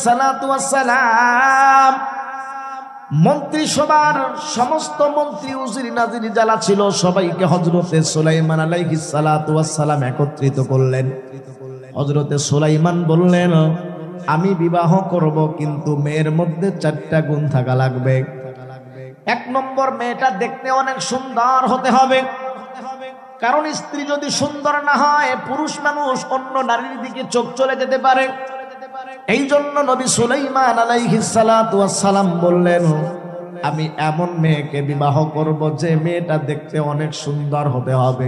সালাতু ওয়াস সালাম মন্ত্রিসভার সমস্ত মন্ত্রী উজির নাজির যারা ছিল সবাইকে হযরতে সুলাইমান আলাইহিস সালাতু ওয়াস সালাম একত্রিত করলেন। হযরতে সুলাইমান বললেন, আমি বিবাহ করব, কিন্তু মেয়ের মধ্যে 4টা গুণ থাকা লাগবে। 1 নম্বর, মেয়েটা দেখতে অনেক সুন্দর হতে হবে, কারণ স্ত্রী যদি সুন্দর না হয় পুরুষ মানুষ অন্য নারীর দিকে চোখ চলে যেতে পারে। এই জন্য নবী সুলাইমান আলাইহিস সালাতু ওয়াস সালাম বললেন, আমি এমন মেয়েকে বিবাহ করব যে মেয়েটা দেখতে অনেক সুন্দর হতে হবে।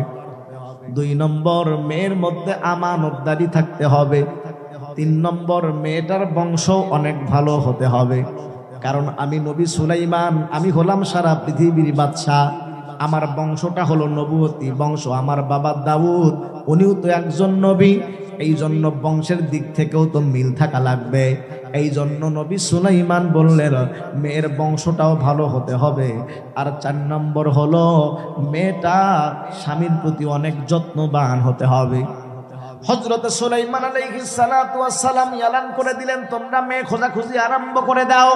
2 নম্বর, মেয়ের মধ্যে আমানতদারি থাকতে হবে। 3 নম্বর, মেয়েটার বংশ অনেক ভালো হতে হবে, কারণ আমি নবী সুলাইমান, আমি হলাম সারা পৃথিবীর বাদশা, আমার বংশটা হলো নবুয়তি বংশ। আমার বাবা দাউদ উনিও তো একজন নবী, এই জন্য বংশের দিক থেকেও তো মিল থাকা লাগবে। এই জন্য নবী সুলাইমান বললেন, মেয়ের বংশটাও ভালো হতে হবে। আর 4 নম্বর হলো, মেয়েটা স্বামীর প্রতি অনেক যত্নবান হতে হবে। হযরতে সুলাইমান আলাইহিস সালাতু ওয়াস সালাম এলান করে দিলেন, তোমরা মেয়ে খোঁজাখুঁজি আরম্ভ করে দাও।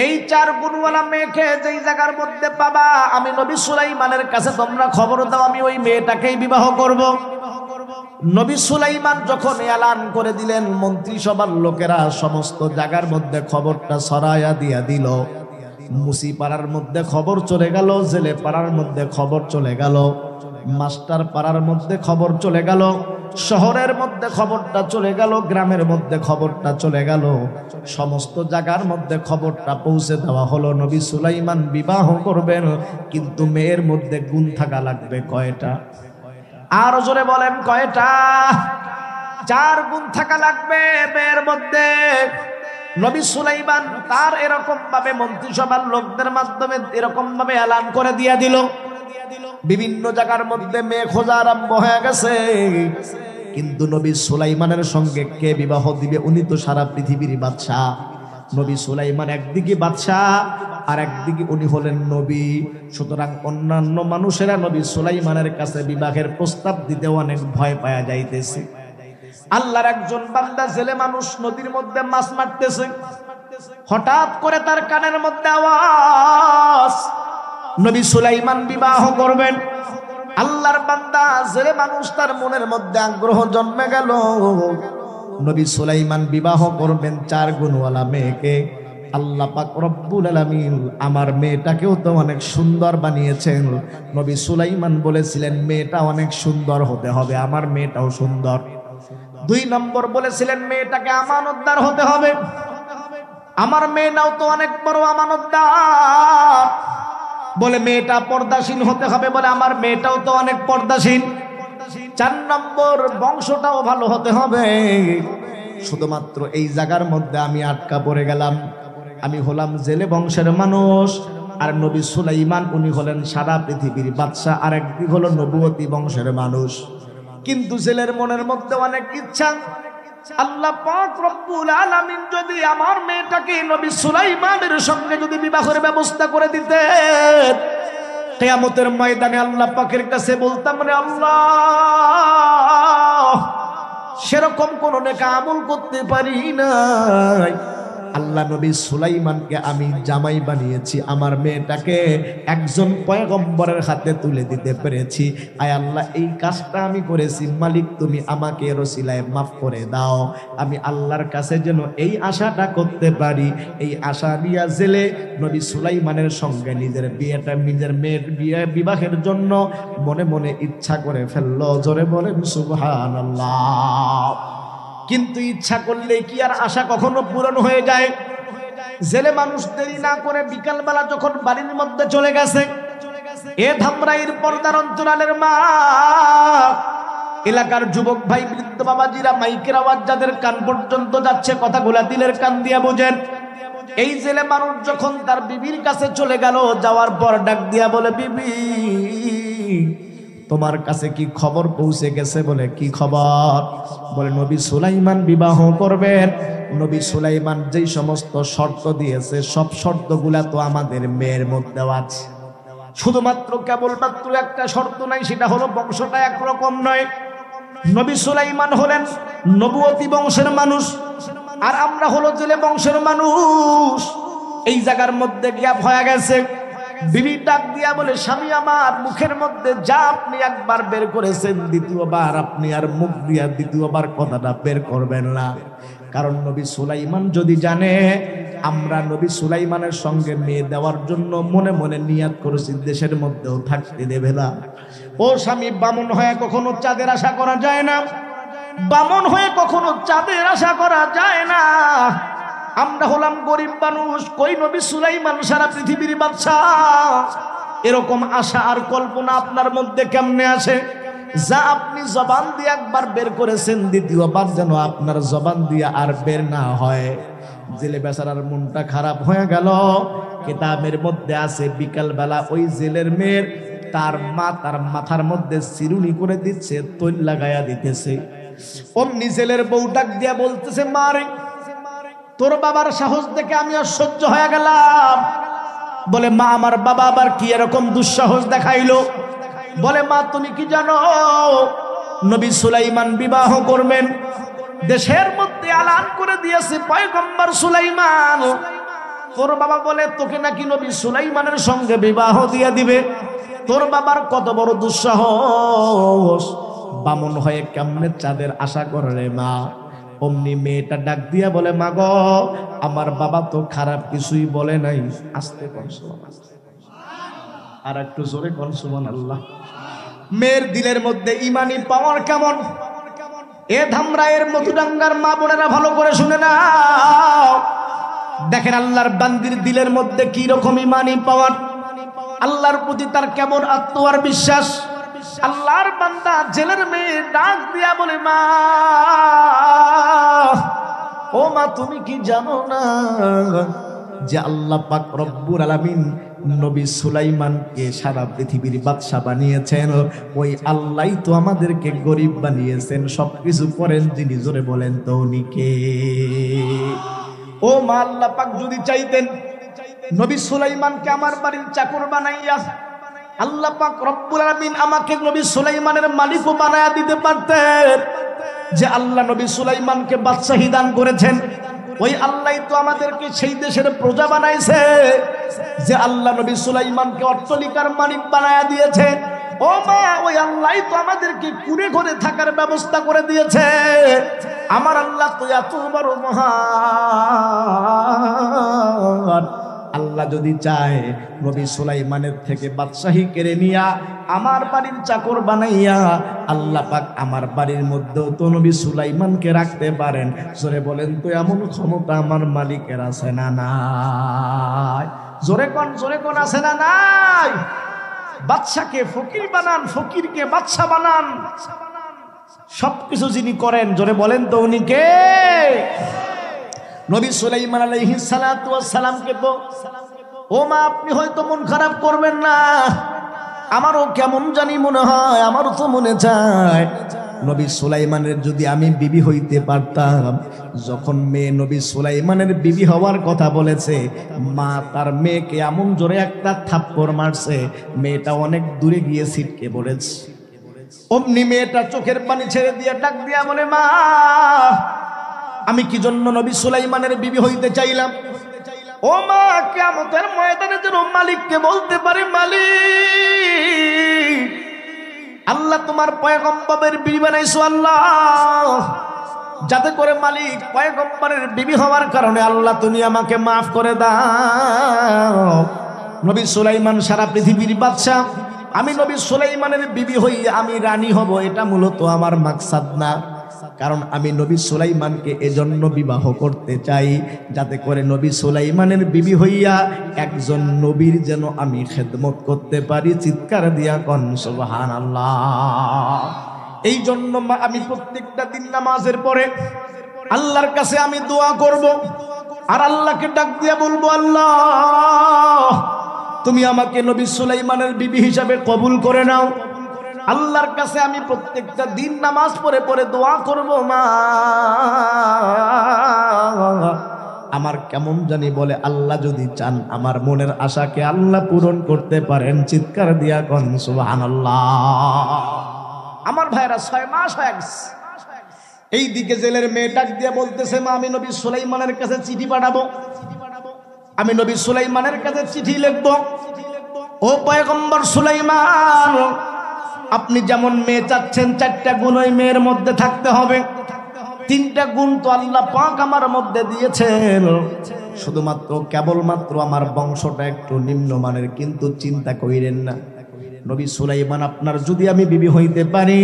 এই 4 গুণওয়ালা মেয়েকে যেই জায়গার মধ্যে পাবা, আমি নবী সুলাইমানের কাছে তোমরা খবর দাও, আমি ওই মেয়েটাকেই বিবাহ করব। নবী সুলাইমান যখন এলান করে দিলেন, মন্ত্রিসভার লোকেরা সমস্ত জায়গার মধ্যে খবরটা ছড়ায়া দিয়া দিল। মুসি পাড়ার মধ্যে খবর চলে গেল, জেলে পাড়ার মধ্যে খবর চলে গেল, মাস্টার পাড়ার মধ্যে খবর চলে গেল, শহরের মধ্যে খবরটা চলে গেল, গ্রামের মধ্যে খবরটা চলে গেল, সমস্ত জায়গার মধ্যে খবরটা পৌঁছে দেওয়া হলো, নবী সুলাইমান বিবাহ করবেন, কিন্তু মেয়ের মধ্যে গুণ থাকা লাগবে কয়টা? আর জোরে বলেন কয়টা? 4 গুণ থাকা লাগবে মেয়ের মধ্যে। নবী সুলাইমান তার এরকম ভাবে মন্ত্রিসভার লোকদের মাধ্যমে এরকম ভাবে এলান করে দিয়া দিল। বিভিন্ন জায়গার মধ্যে মেয়ে খোঁজা আরম্ভ হয়ে গেছে, কিন্তু নবী সুলাইমানের সঙ্গে কে বিবাহ দিবে? উনি তো সারা পৃথিবীর বাদশা। নবী সুলাইমান একদিকে বাদশা, আর একদিকে উনি হলেন নবী। সুতরাং অন্যান্য মানুষেরা নবী সুলাইমানের কাছে বিবাহের প্রস্তাব দিতে অনেক ভয় পাওয়া যাইতেছে। আল্লাহর একজন বান্দা ছেলে মানুষ নদীর মধ্যে মাছ মারতেছে, হঠাৎ করে তার কানের মধ্যে আওয়াজ, নবী সুলাইমান বিবাহ করবেন। আল্লাহর বান্দা ছেলে মানুষ, তার মনের মধ্যে আগ্রহ জন্মে গেল, নবী সুলাইমান বিবাহ করবেন 4 গুণওয়ালা মেয়েকে। আল্লাহ পাক রব্বুল আলামিন আমার মেয়েটাকেও তো অনেক সুন্দর বানিয়েছেন। নবী সুলাইমান বলেছিলেন মেয়েটা অনেক সুন্দর হতে হবে, আমার মেয়েটাও সুন্দর। 2 নম্বর বলেছিলেন মেয়েটাকে আমানতদার হতে হবে, আমার মেয়েটাও তো অনেক বড় আমানতদার। বলে মেয়েটা পর্দাশীল হতে হবে, বলে আমার মেয়েটাও তো অনেক পর্দাশীল। 4 নম্বর, বংশটাও ভালো হতে হবে। শুধুমাত্র এই জায়গার মধ্যে আমি আটকা পড়ে গেলাম, আমি হলাম জেলে বংশের মানুষ, আর নবী সুলাইমান উনি হলেন সারা পৃথিবীর বাদশা, আর একদিক হলো নবুয়তি বংশের মানুষ। কিন্তু জেলের মনের মধ্যে অনেক ইচ্ছা, আল্লাহ পাক রব্বুল আলামিন যদি আমার মেয়েটাকে নবী সুলাইমানের সঙ্গে যদি বিবাহের ব্যবস্থা করে দিতেন, কিয়ামতের ময়দানে আল্লাহ পাকের কাছে বলতাম, রে আল্লাহ, সেরকম কোন নেক আমল করতে পারি নাই, আল্লাহ নবী সুলাইমানকে আমি জামাই বানিয়েছি, আমার মেয়েটাকে একজন পয়গম্বরের হাতে তুলে দিতে পেরেছি। আয় আল্লাহ, এই কাজটা আমি করেছি, মালিক তুমি আমাকে এর ওসিলায় মাফ করে দাও। আমি আল্লাহর কাছে যেন এই আশাটা করতে পারি। এই আশা নিয়ে জেলে নবী সুলাইমানের সঙ্গে নিজের মেয়ের বিবাহের জন্য মনে মনে ইচ্ছা করে ফেললো। জোরে বলেন সুবহানাল্লাহ। কিন্তু ইচ্ছা করলে কি আর আশা কখনো পূরণ হয়ে যায়? জেলে মানুষ দেরি না করে বিকালবেলা যখন বাড়ির মধ্যে চলে গেছে, এ ধামরাইয়ের পর্দার অন্তরালের মা, এলাকার যুবক ভাই, বৃদ্ধ বাবাজিরা, মাইকের আওয়াজ যাদের কান পর্যন্ত যাচ্ছে, কথাগুলা দিলের কান দিয়া বুঝেন। এই জেলে মানুষ যখন তার বিবির কাছে চলে গেল, যাওয়ার পর ডাক দিয়া বলে, বিবি তোমার কাছে কি খবর পৌঁছে গেছে? বলে কি খবর? বলে নবী সুলাইমান বিবাহ করবেন। নবী সুলাইমান যেই সমস্ত শর্ত দিয়েছে, সব শর্তগুলা তো আমাদের মেয়ের মধ্যে আছে। শুধুমাত্র কেবলমাত্র একটা শর্ত নাই, সেটা হলো বংশটা একরকম নয়। নবী সুলাইমান হলেন নবুয়তি বংশের মানুষ, আর আমরা হলো জেলে বংশের মানুষ। এই জায়গার মধ্যে গ্যাপ হয়ে গেছে। বিবি ডাক দিয়া বলে, স্বামী আমার, মুখের মধ্যে যা আপনি একবার বের করেছেন, দ্বিতীয়বার আপনি আর মুখ দিয়া দ্বিতীয়বার কথাটা বের করবেন না। কারণ নবী সুলাইমান যদি জানে আমরা নবী সুলাইমানের সঙ্গে মেয়ে দেওয়ার জন্য মনে মনে নিয়াত করেছি, দেশের মধ্যেও থাকতে দেবে না। ও স্বামী, বামন হয়ে কখনো চাঁদের আশা করা যায় না। বামন হয়ে কখনো চাঁদের আশা করা যায় না। আমরা হলাম গরিব মানুষ, কই নবী সুলাইমান সারা পৃথিবীর বাদশাহ। এরকম আশা আর কল্পনা আপনার মধ্যে কেমনে আসে? যা আপনি জবান দিয়ে একবার বের করেছেন, দ্বিতীয়বার যেন আপনার জবান দিয়ে আর বের না হয়। জেলে বেচারার মনটা খারাপ হয়ে গেল। কিতাবের মধ্যে আছে, বিকাল বেলা ওই জেলের মেয়ের তার মা তার মাথার মধ্যে চিরুনি করে দিচ্ছে, তৈল লাগাইয়া দিতেছে। অমনি জেলের বউ ডাক দিয়া বলতেছে, মা রে, তোর বাবার সাহস দেখে আমি অসহ্য হয়ে গেলাম। বলে, মা, আমার বাবা আবার কি এরকম দুঃসাহস দেখাইলো? বলে, মা, তুমি কি জানো নবী সুলাইমান বিবাহ করবেন? দেশের মধ্যে এলান করে দিয়েছে পয়গম্বর সুলাইমান। তোর বাবা বলে তোকে নাকি নবী সুলাইমানের সঙ্গে বিবাহ দিয়ে দিবে। তোর বাবার কত বড় দুঃসাহস! বামন হয়ে কেমনে চাঁদের আশা করে রে মা? অমনি মেয়েটা ডাক দিয়া বলে, মা গো, আমার বাবা তো খারাপ কিছুই বলে নাই। আস্তে কর সুবহানাল্লাহ, আর একটু জোরে কর সুবহানাল্লাহ। মেয়ের দিলের মধ্যে ইমানি পাওয়ার কেমন! এ ধামরায়ের মধুডাঙ্গার মা বোনেরা ভালো করে শুনে নাও। দেখেন আল্লাহর বান্দির দিলের মধ্যে কি রকম ইমানি পাওয়ার, আল্লাহর প্রতি তার কেমন আত্ম আর বিশ্বাস। আল্লাহর বান্দা জেলের মেয়ে ডাক দিয়া বলে, মা, ও মা, তুমি কি জানো না যে আল্লাহ পাক রব্বুল আলামিন নবী সুলাইমানকে সারা পৃথিবীর বাদশা বানিয়েছেন? ওই আল্লাহই তো আমাদেরকে গরিব বানিয়েছেন। সবকিছু করেন যিনি, জোরে বলেন তো উনি কে? ও মা, আল্লাহ পাক যদি চাইতেন নবী সুলাইমানকে আমার বাড়ির চাকর বানাইয়া আল্লাহ পাক রব্বুল আলামিন আমাকে নবী সুলাইমানের মালিকও বানায়া দিতে পারতেন। যে আল্লাহ নবী সুলাইমানকে বাদশাহী দান করেছেন, ওই আল্লাহই তো আমাদেরকে সেই দেশের প্রজা বানাইছে। যে আল্লাহ নবী সুলাইমানকে অট্টালিকার মালিক বানায়া দিয়েছে, ও মা, ওই আল্লাহই তো আমাদেরকে কুড়ে ঘরে থাকার ব্যবস্থা করে দিয়েছে। আমার আল্লাহ তো এত বড় মহান। আল্লাহ যদি চায় নবী সুলাইমানের থেকে বাদশাহী কেড়ে নিয়া আমার বাড়ির চাকর বানাইয়া আল্লাহ পাক আমার বাড়ির মধ্যেও তো নবী সুলাইমানকে রাখতে পারেন। জোরে বলেন তো এমন ক্ষমতা আমার মালিকের আছে না নাই? জোরে কোন, জোরে কোন, আছে না নাই? বাদশাকে ফকির বানান, ফকিরকে বাদশা বানান। সবকিছু যিনি করেন, জোরে বলেন তো উনি কে? নবী সুলাইমান আলাইহিস সালাতু ওয়াস সালামকে তো, ও মা, আপনি হয়তো মন খারাপ করবেন না, আমারও কেমন জানি মনে হয়, আমারও তো মনে চায় নবী সুলাইমানের যদি আমি বিবি হইতে পারতাম। যখন মেয়ে নবী সুলাইমানের বিবি হওয়ার কথা বলেছে, মা তার মেয়েকে এমন জোরে একটা থাপ্পড় মারছে, মেয়েটা অনেক দূরে গিয়ে ছিটকে পড়েছে। অমনি মেয়েটা চোখের পানি ছেড়ে দিয়ে ডাক দিয়া বলে, মা, আমি কি জন্য নবী সুলাইমানের বিবি হইতে চাইলাম? ও মা, কিয়ামতের ময়দানে যেন মালিককে বলতে পারে, মালিক, আল্লাহ তোমার পয়গম্বরের বিবি বানাইছো আল্লাহ, যাতে করে মালিক পয়গম্বরের বিবি হওয়ার কারণে আল্লাহ তুমি আমাকে মাফ করে দাও। নবী সুলাইমান সারা পৃথিবীর বাদশা, আমি নবী সুলাইমানের বিবি হইয়া আমি রানী হব, এটা মূলত আমার মাকসাদ না। কারণ আমি নবী সুলাইমানকে এজন্য বিবাহ করতে চাই যাতে করে নবী সুলাইমানের বিবি হইয়া একজন নবীর যেন আমি খেদমত করতে পারি। চিৎকার দিয়া কোন সুবহানাল্লাহ। এই জন্য আমি প্রত্যেকটা দিন নামাজের পরে আল্লাহর কাছে আমি দোয়া করব আর আল্লাহকে ডাক দিয়া বলবো, আল্লাহ তুমি আমাকে নবী সুলাইমানের বিবি হিসাবে কবুল করে নাও। আল্লাহর কাছে আমি প্রত্যেকটা দিন নামাজ পড়ে পড়ে দোয়া করব, মা আমার কেমন জানি বলে আল্লাহ যদি চান আমার মনের আশাকে আল্লাহ পূরণ করতে পারেন। চিৎকার দিয়া কোন সুবহানাল্লাহ। আমার ভাইরা 6 মাস হয়ে গেছে, এইদিকে জেলের মেয়ে ডাক দিয়ে বলতেছে, মা আমি নবী সুলাইমানের কাছে চিঠি পাঠাবো, আমি নবী সুলাইমানের কাছে চিঠি লিখবো। ও পয়গম্বর সুলাইমান, আপনি যেমন মেয়ে চাচ্ছেন, 4টা গুণ ওই মেয়ের মধ্যে থাকতে হবে। 3টা গুণ তো আল্লাহ পাক আমার মধ্যে দিয়েছেন, শুধুমাত্র কেবলমাত্র আমার বংশটা একটু নিম্নমানের, কিন্তু চিন্তা কইরেন না নবী সুলাইমান, আপনার যদি আমি বিবি হইতে পারি,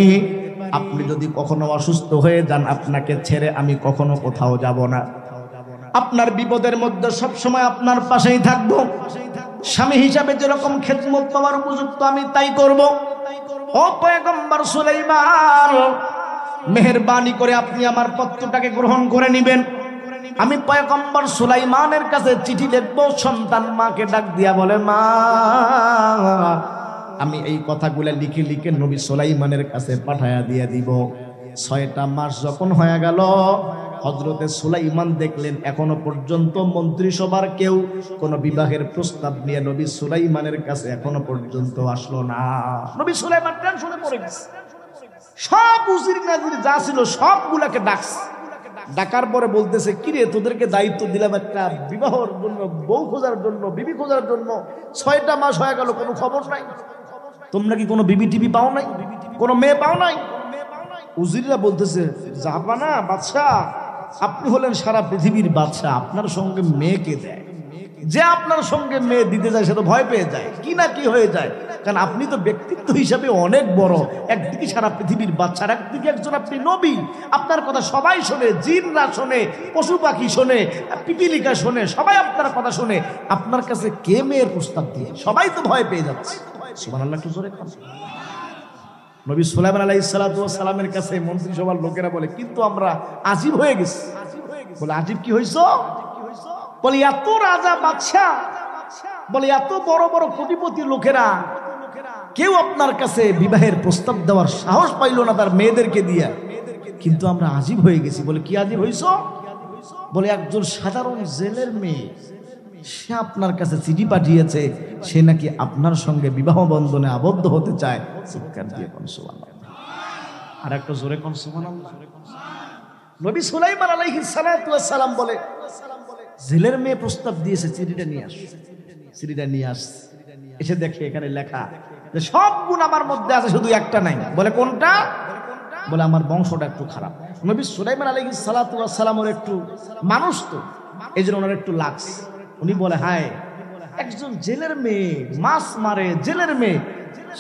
আপনি যদি কখনো অসুস্থ হয়ে যান, আপনাকে ছেড়ে আমি কখনো কোথাও যাব না। আপনার বিপদের মধ্যে সবসময় আপনার পাশেই থাকবো। স্বামী হিসাবে যেরকম খেদমত পাওয়ার উপযুক্ত আমি তাই করব। ও পয়গম্বর সুলাইমান, মেহেরবানি করে আপনি আমার পত্রটাকে গ্রহণ করে নেবেন। আমি পয়গম্বর সুলাইমানের কাছে চিঠি লিখবো। সন্তান মাকে ডাক দিয়া বলে, মা আমি এই কথাগুলো লিখে লিখে নবী সুলাইমানের কাছে পাঠায়া দিয়ে দিব। 6টা মাস যখন হয়ে গেল, হযরতে সুলাইমান দেখলেন এখনো পর্যন্ত মন্ত্রিসভার কেউ কোন বিবাহের প্রস্তাব নিয়ে নবী সুলাইমানের কাছে এখনো পর্যন্ত আসলো না। নবী সুলাইমান টেনশনে পড়ে গেছে। সব উজির নাজির যা ছিল সবগুলাকে ডাকছে। ডাকার পরে বলতেছে, কিরে তোদেরকে দায়িত্ব দিলাম একটা বিবাহের জন্য, বউ খোঁজার জন্য, বিবি খোঁজার জন্য, 6টা মাস হয়ে গেল, কোনো খবর নাই। তোমরা কি কোনো বিবি টিবি পাও নাই? কোনো মেয়ে পাও নাই? উজিররা বলতেছে, জাহাপানা বাদশাহ, আপনি হলেন সারা পৃথিবীর বাদশাহ, আপনার সঙ্গে মেয়েকে দেয়, যে আপনার সঙ্গে মেয়ে দিতে যায় সে তো ভয় পেয়ে যায়, কি না কি হয়ে যায়। কারণ আপনি তো ব্যক্তিত্ব হিসাবে অনেক বড়, একদিকে সারা পৃথিবীর বাদশা, একদিকে একজন আপনি নবী, আপনার কথা সবাই শোনে, জিনরা শোনে, পশু পাখি শোনে, পিপিলিকা শোনে, সবাই আপনার কথা শোনে। আপনার কাছে কে মেয়ের প্রস্তাব দিয়ে? সবাই তো ভয় পেয়ে যাচ্ছে। সুবহানাল্লাহ, একটু জোরে খান। নবী সুলাইমান আলাইহিস সালাতু ওয়াস সালামের কাছে মন্ত্রিসভার লোকেরা বলে, কিন্তু আমরা আজীব হয়ে গেছি। বলে, আজীব কি হইছো? বলে, এত রাজা বাদশা, বলে এত বড় বড় কোটিপতি লোকেরা কেউ আপনার কাছে বিবাহের প্রস্তাব দেওয়ার সাহস পাইল না তার মেয়েদেরকে দিয়া, কিন্তু আমরা আজীব হয়ে গেছি। বলে, কি আজীব হইছো? বলে, একজন সাধারণ জেলের মেয়ে, সে আপনার কাছে চিঠি পাঠিয়েছে, সে নাকি আপনার সঙ্গে বিবাহ বন্ধনে আবদ্ধ হতে চায়। চিৎকার দিয়ে কোন সুবহানাল্লাহ, আর একটা জোরে কোন সুবহানাল্লাহ। নবী সুলাইমান আলাইহিস সালাতু ওয়াস সালাম বলে, জেলের মেয়ে প্রস্তাব দিয়েছে, চিঠিটা নিয়ে আস। চিঠিটা নিয়ে আস, এসে দেখে এখানে লেখা যে সব গুণ আমার মধ্যে আছে, শুধু একটা নাই। বলে, কোনটা? বলে, আমার বংশটা একটু খারাপ। নবী সুলাইমান আলাইহিস সালাতু ওয়াস সালামের একটু মানুষ তো, এই জন্য ওনার একটু লাগছে। উনি বলে, হায়, একজন জেলের মেয়ে, মাছ মারে জেলের মেয়ে,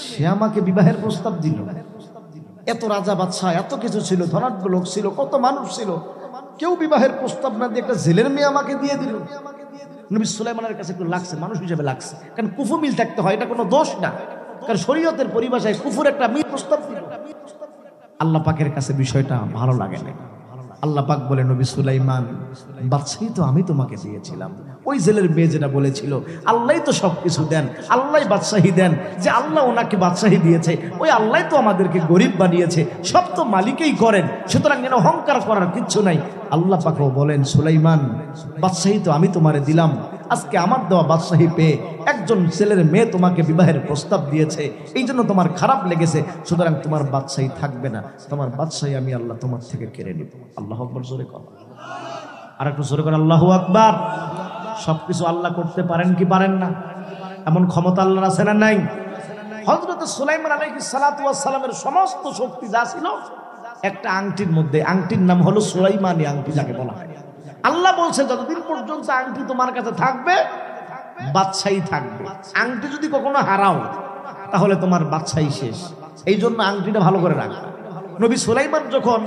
সে আমাকে বিবাহের প্রস্তাব দিল। এত রাজা বাদশাহ, এত কিছু ছিল, ধনাঢ্য লোক ছিল, কত মানুষ ছিল, কেউ বিবাহের প্রস্তাব না দিয়ে একটা জেলের মেয়ে আমাকে দিয়ে দিল। নবী সুলাইমানের কাছে একটু লাগছে, মানুষ হিসেবে লাগছে। কারণ কুফু মিল থাকতে হয়, এটা কোনো দোষ না। কারণ শরীয়তের পরিভাষায় কুফুর একটা মিল প্রস্তাব দিল। আল্লাহ পাকের কাছে বিষয়টা ভালো লাগে না। আল্লাহ পাক বলে, নবী সুলাইমান, বাদশাহী তো আমি তোমাকে দিয়েছিলাম। ওই জেলের মেয়ে যেটা বলেছিল, আল্লাহ তো সবকিছু দেন, আল্লাহ বাদশাহী দেন, যে আল্লাহ ওনাকে বাদশাহী দিয়েছে, ওই আল্লাহ তো আমাদেরকে গরিব বানিয়েছে, সব তো মালিকই করেন, সুতরাং এর অহংকার করার কিচ্ছু নাই। আল্লাহ পাকও বলেন, সুলাইমান, বাদশাহী তো আমি তোমারে দিলাম, আজকে আমার দেওয়া বাদশাহী পেয়ে একজন ছেলের মেয়ে তোমাকে বিবাহের প্রস্তাব দিয়েছে, এই জন্য তোমার খারাপ লেগেছে, সুতরাং তোমার বাদশাহী থাকবে না, তোমার বাদশাহী আমি আল্লাহ তোমার থেকে কেড়ে নিব। আল্লাহু আকবার, জোরে কর, আর একটু জোরে কর, আল্লাহু আকবার। সবকিছু আল্লাহ করতে পারেন কি পারেন না? এমন ক্ষমতা আল্লাহর আছে না নাই? হযরত সুলাইমান আলাইহিস সালাতু ওয়াস সালামের সমস্ত শক্তি যা ছিল একটা আংটির মধ্যে, আংটির নাম হলো সুলাইমানি আংটি, যাকে বলা হয়। আল্লাহ বলছে, যতদিন পর্যন্ত আংটি তোমার কাছে থাকবে, বাদশাহী থাকবে। আংটি যদি কখনো হারাও, তাহলে তোমার বাদশাহী শেষ। এই জন্য আংটিটা ভালো করে রাখবে। নবী সুলাইমান যখন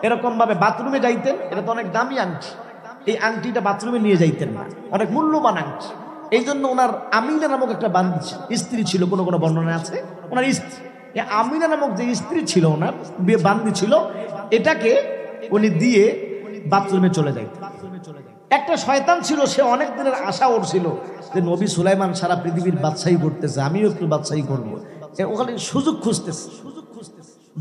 এরকম ভাবে বাথরুমে যাইতেন, এটা তো অনেক দামি আংটি, এই আংটিটা বাথরুমে নিয়ে যাইতেন না, অনেক মূল্যবান আংটি। এই জন্য ওনার আমিনা নামক একটা স্ত্রী ছিল, কোনো কোনো বর্ণনা আছে ওনার স্ত্রী, আমিনা নামক যে স্ত্রী ছিল ওনার, বান্দি ছিল, এটাকে উনি দিয়ে বাথরুমে চলে যাইতেন। একটা শয়তান ছিল, সে অনেক দিনের আশা ওর ছিল যে নবী সুলাইমান সারা পৃথিবীর বাদশাহী করতেছে, আমিও একটু বাদশাহী করবো, ওখানে সুযোগ খুঁজতেছে।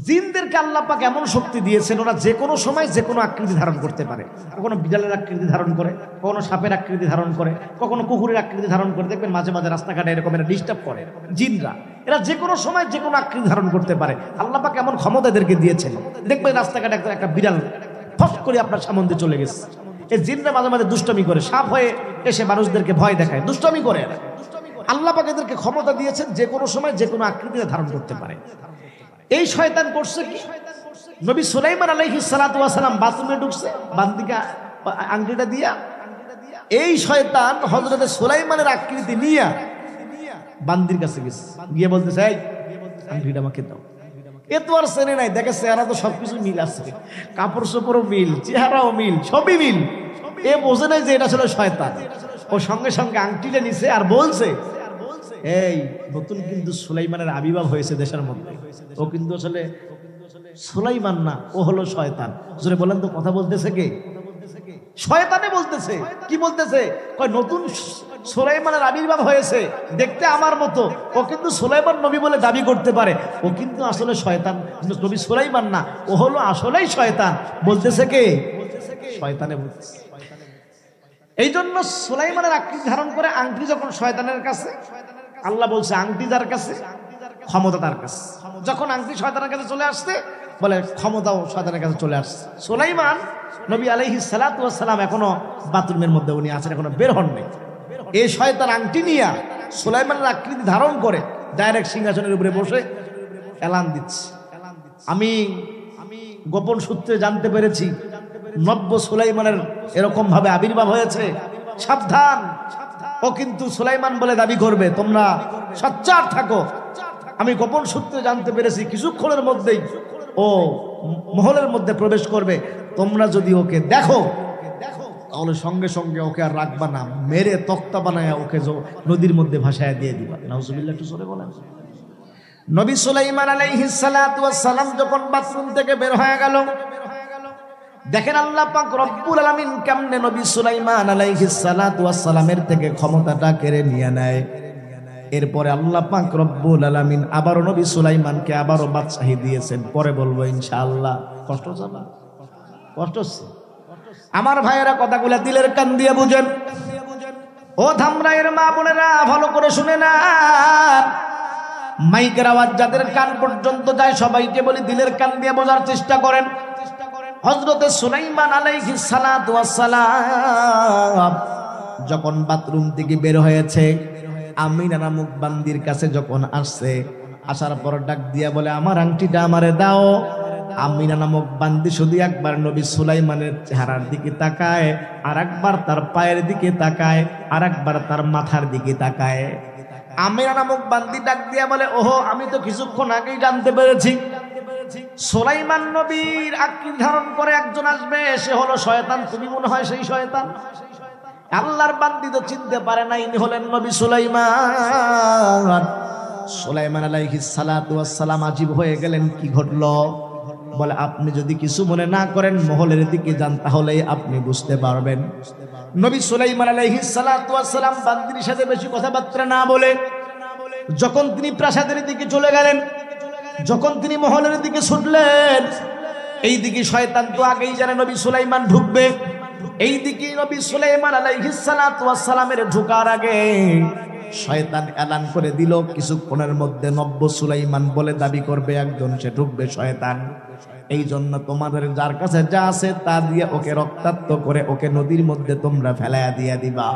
জিনদেরকে আল্লাহ পাক এমন শক্তি দিয়েছেন, ওরা যে কোনো সময় যে কোনো আকৃতি ধারণ করতে পারে। কখনো বিড়ালের আকৃতি ধারণ করে, কখনো সাপের আকৃতি ধারণ করে, কখনো কুকুরের আকৃতি ধারণ করে। দেখবেন মাঝে মাঝে রাস্তাঘাটে এরকম এরা ডিস্টার্ব করে জিনরা, এরা যে কোনো সময় যে কোনো আকৃতি ধারণ করতে পারে। আল্লাহ পাক এমন ক্ষমতা এদেরকে দিয়েছেন। দেখবেন রাস্তাঘাটে একটা বিড়াল ফট করে আপনার সামনে দিয়ে চলে গেছে। এই জিনরা মাঝে মাঝে দুষ্টামি করে, সাপ হয়ে এসে মানুষদেরকে ভয় দেখায়, দুষ্টামি করে। আল্লাহ পাক এদেরকে ক্ষমতা দিয়েছেন যে কোনো সময় যে কোনো আকৃতিতে ধারণ করতে পারে। এই শয়তান করছে কি, নবী সুলাইমান আলাইহিস সালাতু ওয়াস সালাম বাথরুমে ঢুকছে বান্দিকে আংটিটা দিয়া, এই শয়তান হযরত সুলাইমানের আকৃতি নিয়ে বান্দির কাছে গেছে, গিয়ে বলতেছে এই আংটিটা আমাকে দাও। এ তো আর চেনে নাই, দেখে চেহারা তো সবকিছু মিল আছে, কাপড় চোপড়ও মিল, চেহারাও মিল, সবই মিল। এ বোঝে নাই যে এটা ছিল শয়তান। ও সঙ্গে সঙ্গে আংটিটা নিছে আর বলছে এই নতুন কিন্তু সুলাইমানের আবির্ভাব হয়েছে দেশের মধ্যে, ও কিন্তু আসলে সুলাইমান না, ও হলো শয়তান। জোরে বলেন তো, কথা বলতেছে কে? শয়তানে বলতেছে। কি বলতেছে? কয় নতুন সুলাইমানের আবির্ভাব হয়েছে, দেখতে আমার মতো, ও কিন্তু সুলাইমান নবী বলে দাবি করতে পারে, ও কিন্তু আসলে শয়তান, নবী সুলাইমান না, ও হলো আসলেই শয়তান। বলতেছে কে? শয়তানে বলতেছে। এই জন্য সুলাইমানের আকৃতি ধারণ করে আংটি যখন শয়তানের কাছে, আল্লাহ বলছে আংটি যার কাছে ক্ষমতা তার কাছে। যখন আংটি শয়তানের কাছে চলে আসছে, বলে ক্ষমতাও শয়তানের কাছে চলে আসছে। সুলাইমান নবী আলাইহিস সালাতু ওয়াস সালাম এখনো বাথরুমের মধ্যে উনি আছেন, এখনো বের হন নাই। এই শয়তান আংটি নিয়ে সুলাইমানের আকৃতি ধারণ করে ডাইরেক্ট সিংহাসনের উপরে বসে এলান দিচ্ছে, আমি গোপন সূত্রে জানতে পেরেছি নব্য সুলাইমানের এরকম ভাবে আবির্ভাব হয়েছে, সাবধান, ও কিন্তু সুলাইমান বলে দাবি করবে, তোমরা সচ্চার থাকো। আমি গোপন সূত্রে জানতে পেরেছি কিছুক্ষণের মধ্যেই ও মহলের মধ্যে প্রবেশ করবে, তোমরা যদি ওকে দেখো তাহলে সঙ্গে সঙ্গে ওকে আর রাখবা না, মেরে তক্তা বানায় ওকে নদীর মধ্যে ভাসায় দিয়ে দিবা। নাউজুবিল্লাহ, একটু জোরে বলেন। নবী সুলাইমান আলাইহিস সালাতু ওয়াস সালাম যখন বাথরুম থেকে বের হয়ে গেল, দেখেন আল্লাহ পাক রব্বুল আলামিন কেমনে নবী সুলাইমান আলাইহিস সালাতু ওয়াস সালামের থেকে ক্ষমতাটা কেড়ে নিয়ে নেয়। এরপরে আল্লাহ পাক রব্বুল আলামিন আবারও নবী সুলাইমানকে আবারও বাদশাহী দিয়েছেন। পরে বলবো ইনশাআল্লাহ। কষ্ট হচ্ছে না? কষ্ট হচ্ছে? আমার ভাইয়েরা কথাগুলা দিলের কান দিয়ে বুঝেন। ও ধামরাইয়ের মা বোনেরা ভালো করে শুনে না, মাইকের আওয়াজ যাদের কান পর্যন্ত যায় সবাইকে বলি দিলের কান দিয়ে বোঝার চেষ্টা করেন। হযরতে সুলাইমান আলাইহিস সালাতু ওয়াস সালাম যখন বাথরুম থেকে বের হয়েছে, আমিনা নামক বান্দির কাছে যখন আসছে, আসার পর ডাক দিয়া বলে আমার আংটিটা আমারে দাও। আমিনা নামক বান্দি শুধু একবার নবী সুলাইমানের চেহারার দিকে তাকায়, আর একবার তার পায়ের দিকে তাকায়, আর একবার তার মাথার দিকে তাকায়। আমিনা নামক বান্দি ডাক দিয়া বলে ওহো, আমি তো কিছুক্ষণ আগেই জানতে পেরেছি সুলাইমান নবীর আকৃতি ধারণ করে একজন আসবে, সে হলো শয়তান, তুমি মনে হয় সেই শয়তান। আল্লাহর বান্দি তো চিনতে পারে না ইনি হলেন নবী সুলাইমান। সুলাইমান আলাইহিস সালাতু ওয়াস সালাম আজীব হয়ে গেলেন, কি ঘটলো? বলে আপনি যদি কিছু মনে না করেন মহলের দিকে যান, তাহলেই আপনি বুঝতে পারবেন। নবী সুলাইমান আলাইহিস সালাতু ওয়াস সালাম বান্দির সাথে বেশি কথাবার্তা না বলে যখন তিনি প্রাসাদের দিকে চলে গেলেন, যখন তিনি মহলের দিকে ছুটলেন, এই দিকে শয়তান তো আগেই জানে নবী সুলাইমান ঢুকবে। এই দিকে নবী সুলাইমান আলাইহিস সালাতু ওয়াস সালামের ঢোকার আগে শয়তান এলান করে দিল কিছুক্ষণের মধ্যে নব্য সুলাইমান বলে দাবি করবে একজন, সে ঢুকবে শয়তান। এই জন্য তোমাদের যার কাছে যা আছে তা দিয়ে ওকে রক্তাক্ত করে ওকে নদীর মধ্যে তোমরা ফেলাইয়া দিয়ে দিবা।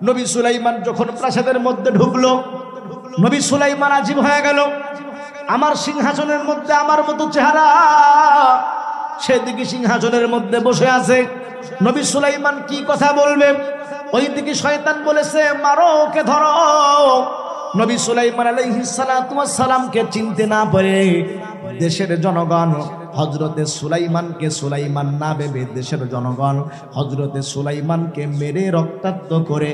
নবী সুলাইমান যখন প্রাসাদের মধ্যে ঢুকলো, নবী সুলাইমান আজীব হয়ে গেল। আমার সিংহাসনের মধ্যে আমার মতো চেহারা, সেদিকে সিংহাসনের মধ্যে বসে আছে। নবী সুলাইমান কি কথা বলবে? ওইদিকে শয়তান বলেছে মারো ওকে, ধরো। নবী সুলাইমান আলাইহিস সালাতু ওয়াস সালামকে চিনতে না পারে দেশের জনগণ হযরতে সুলাইমানকে সুলাইমান না ভেবে দেশের জনগণ হযরতে সুলাইমানকে মেরে রক্তাক্ত করে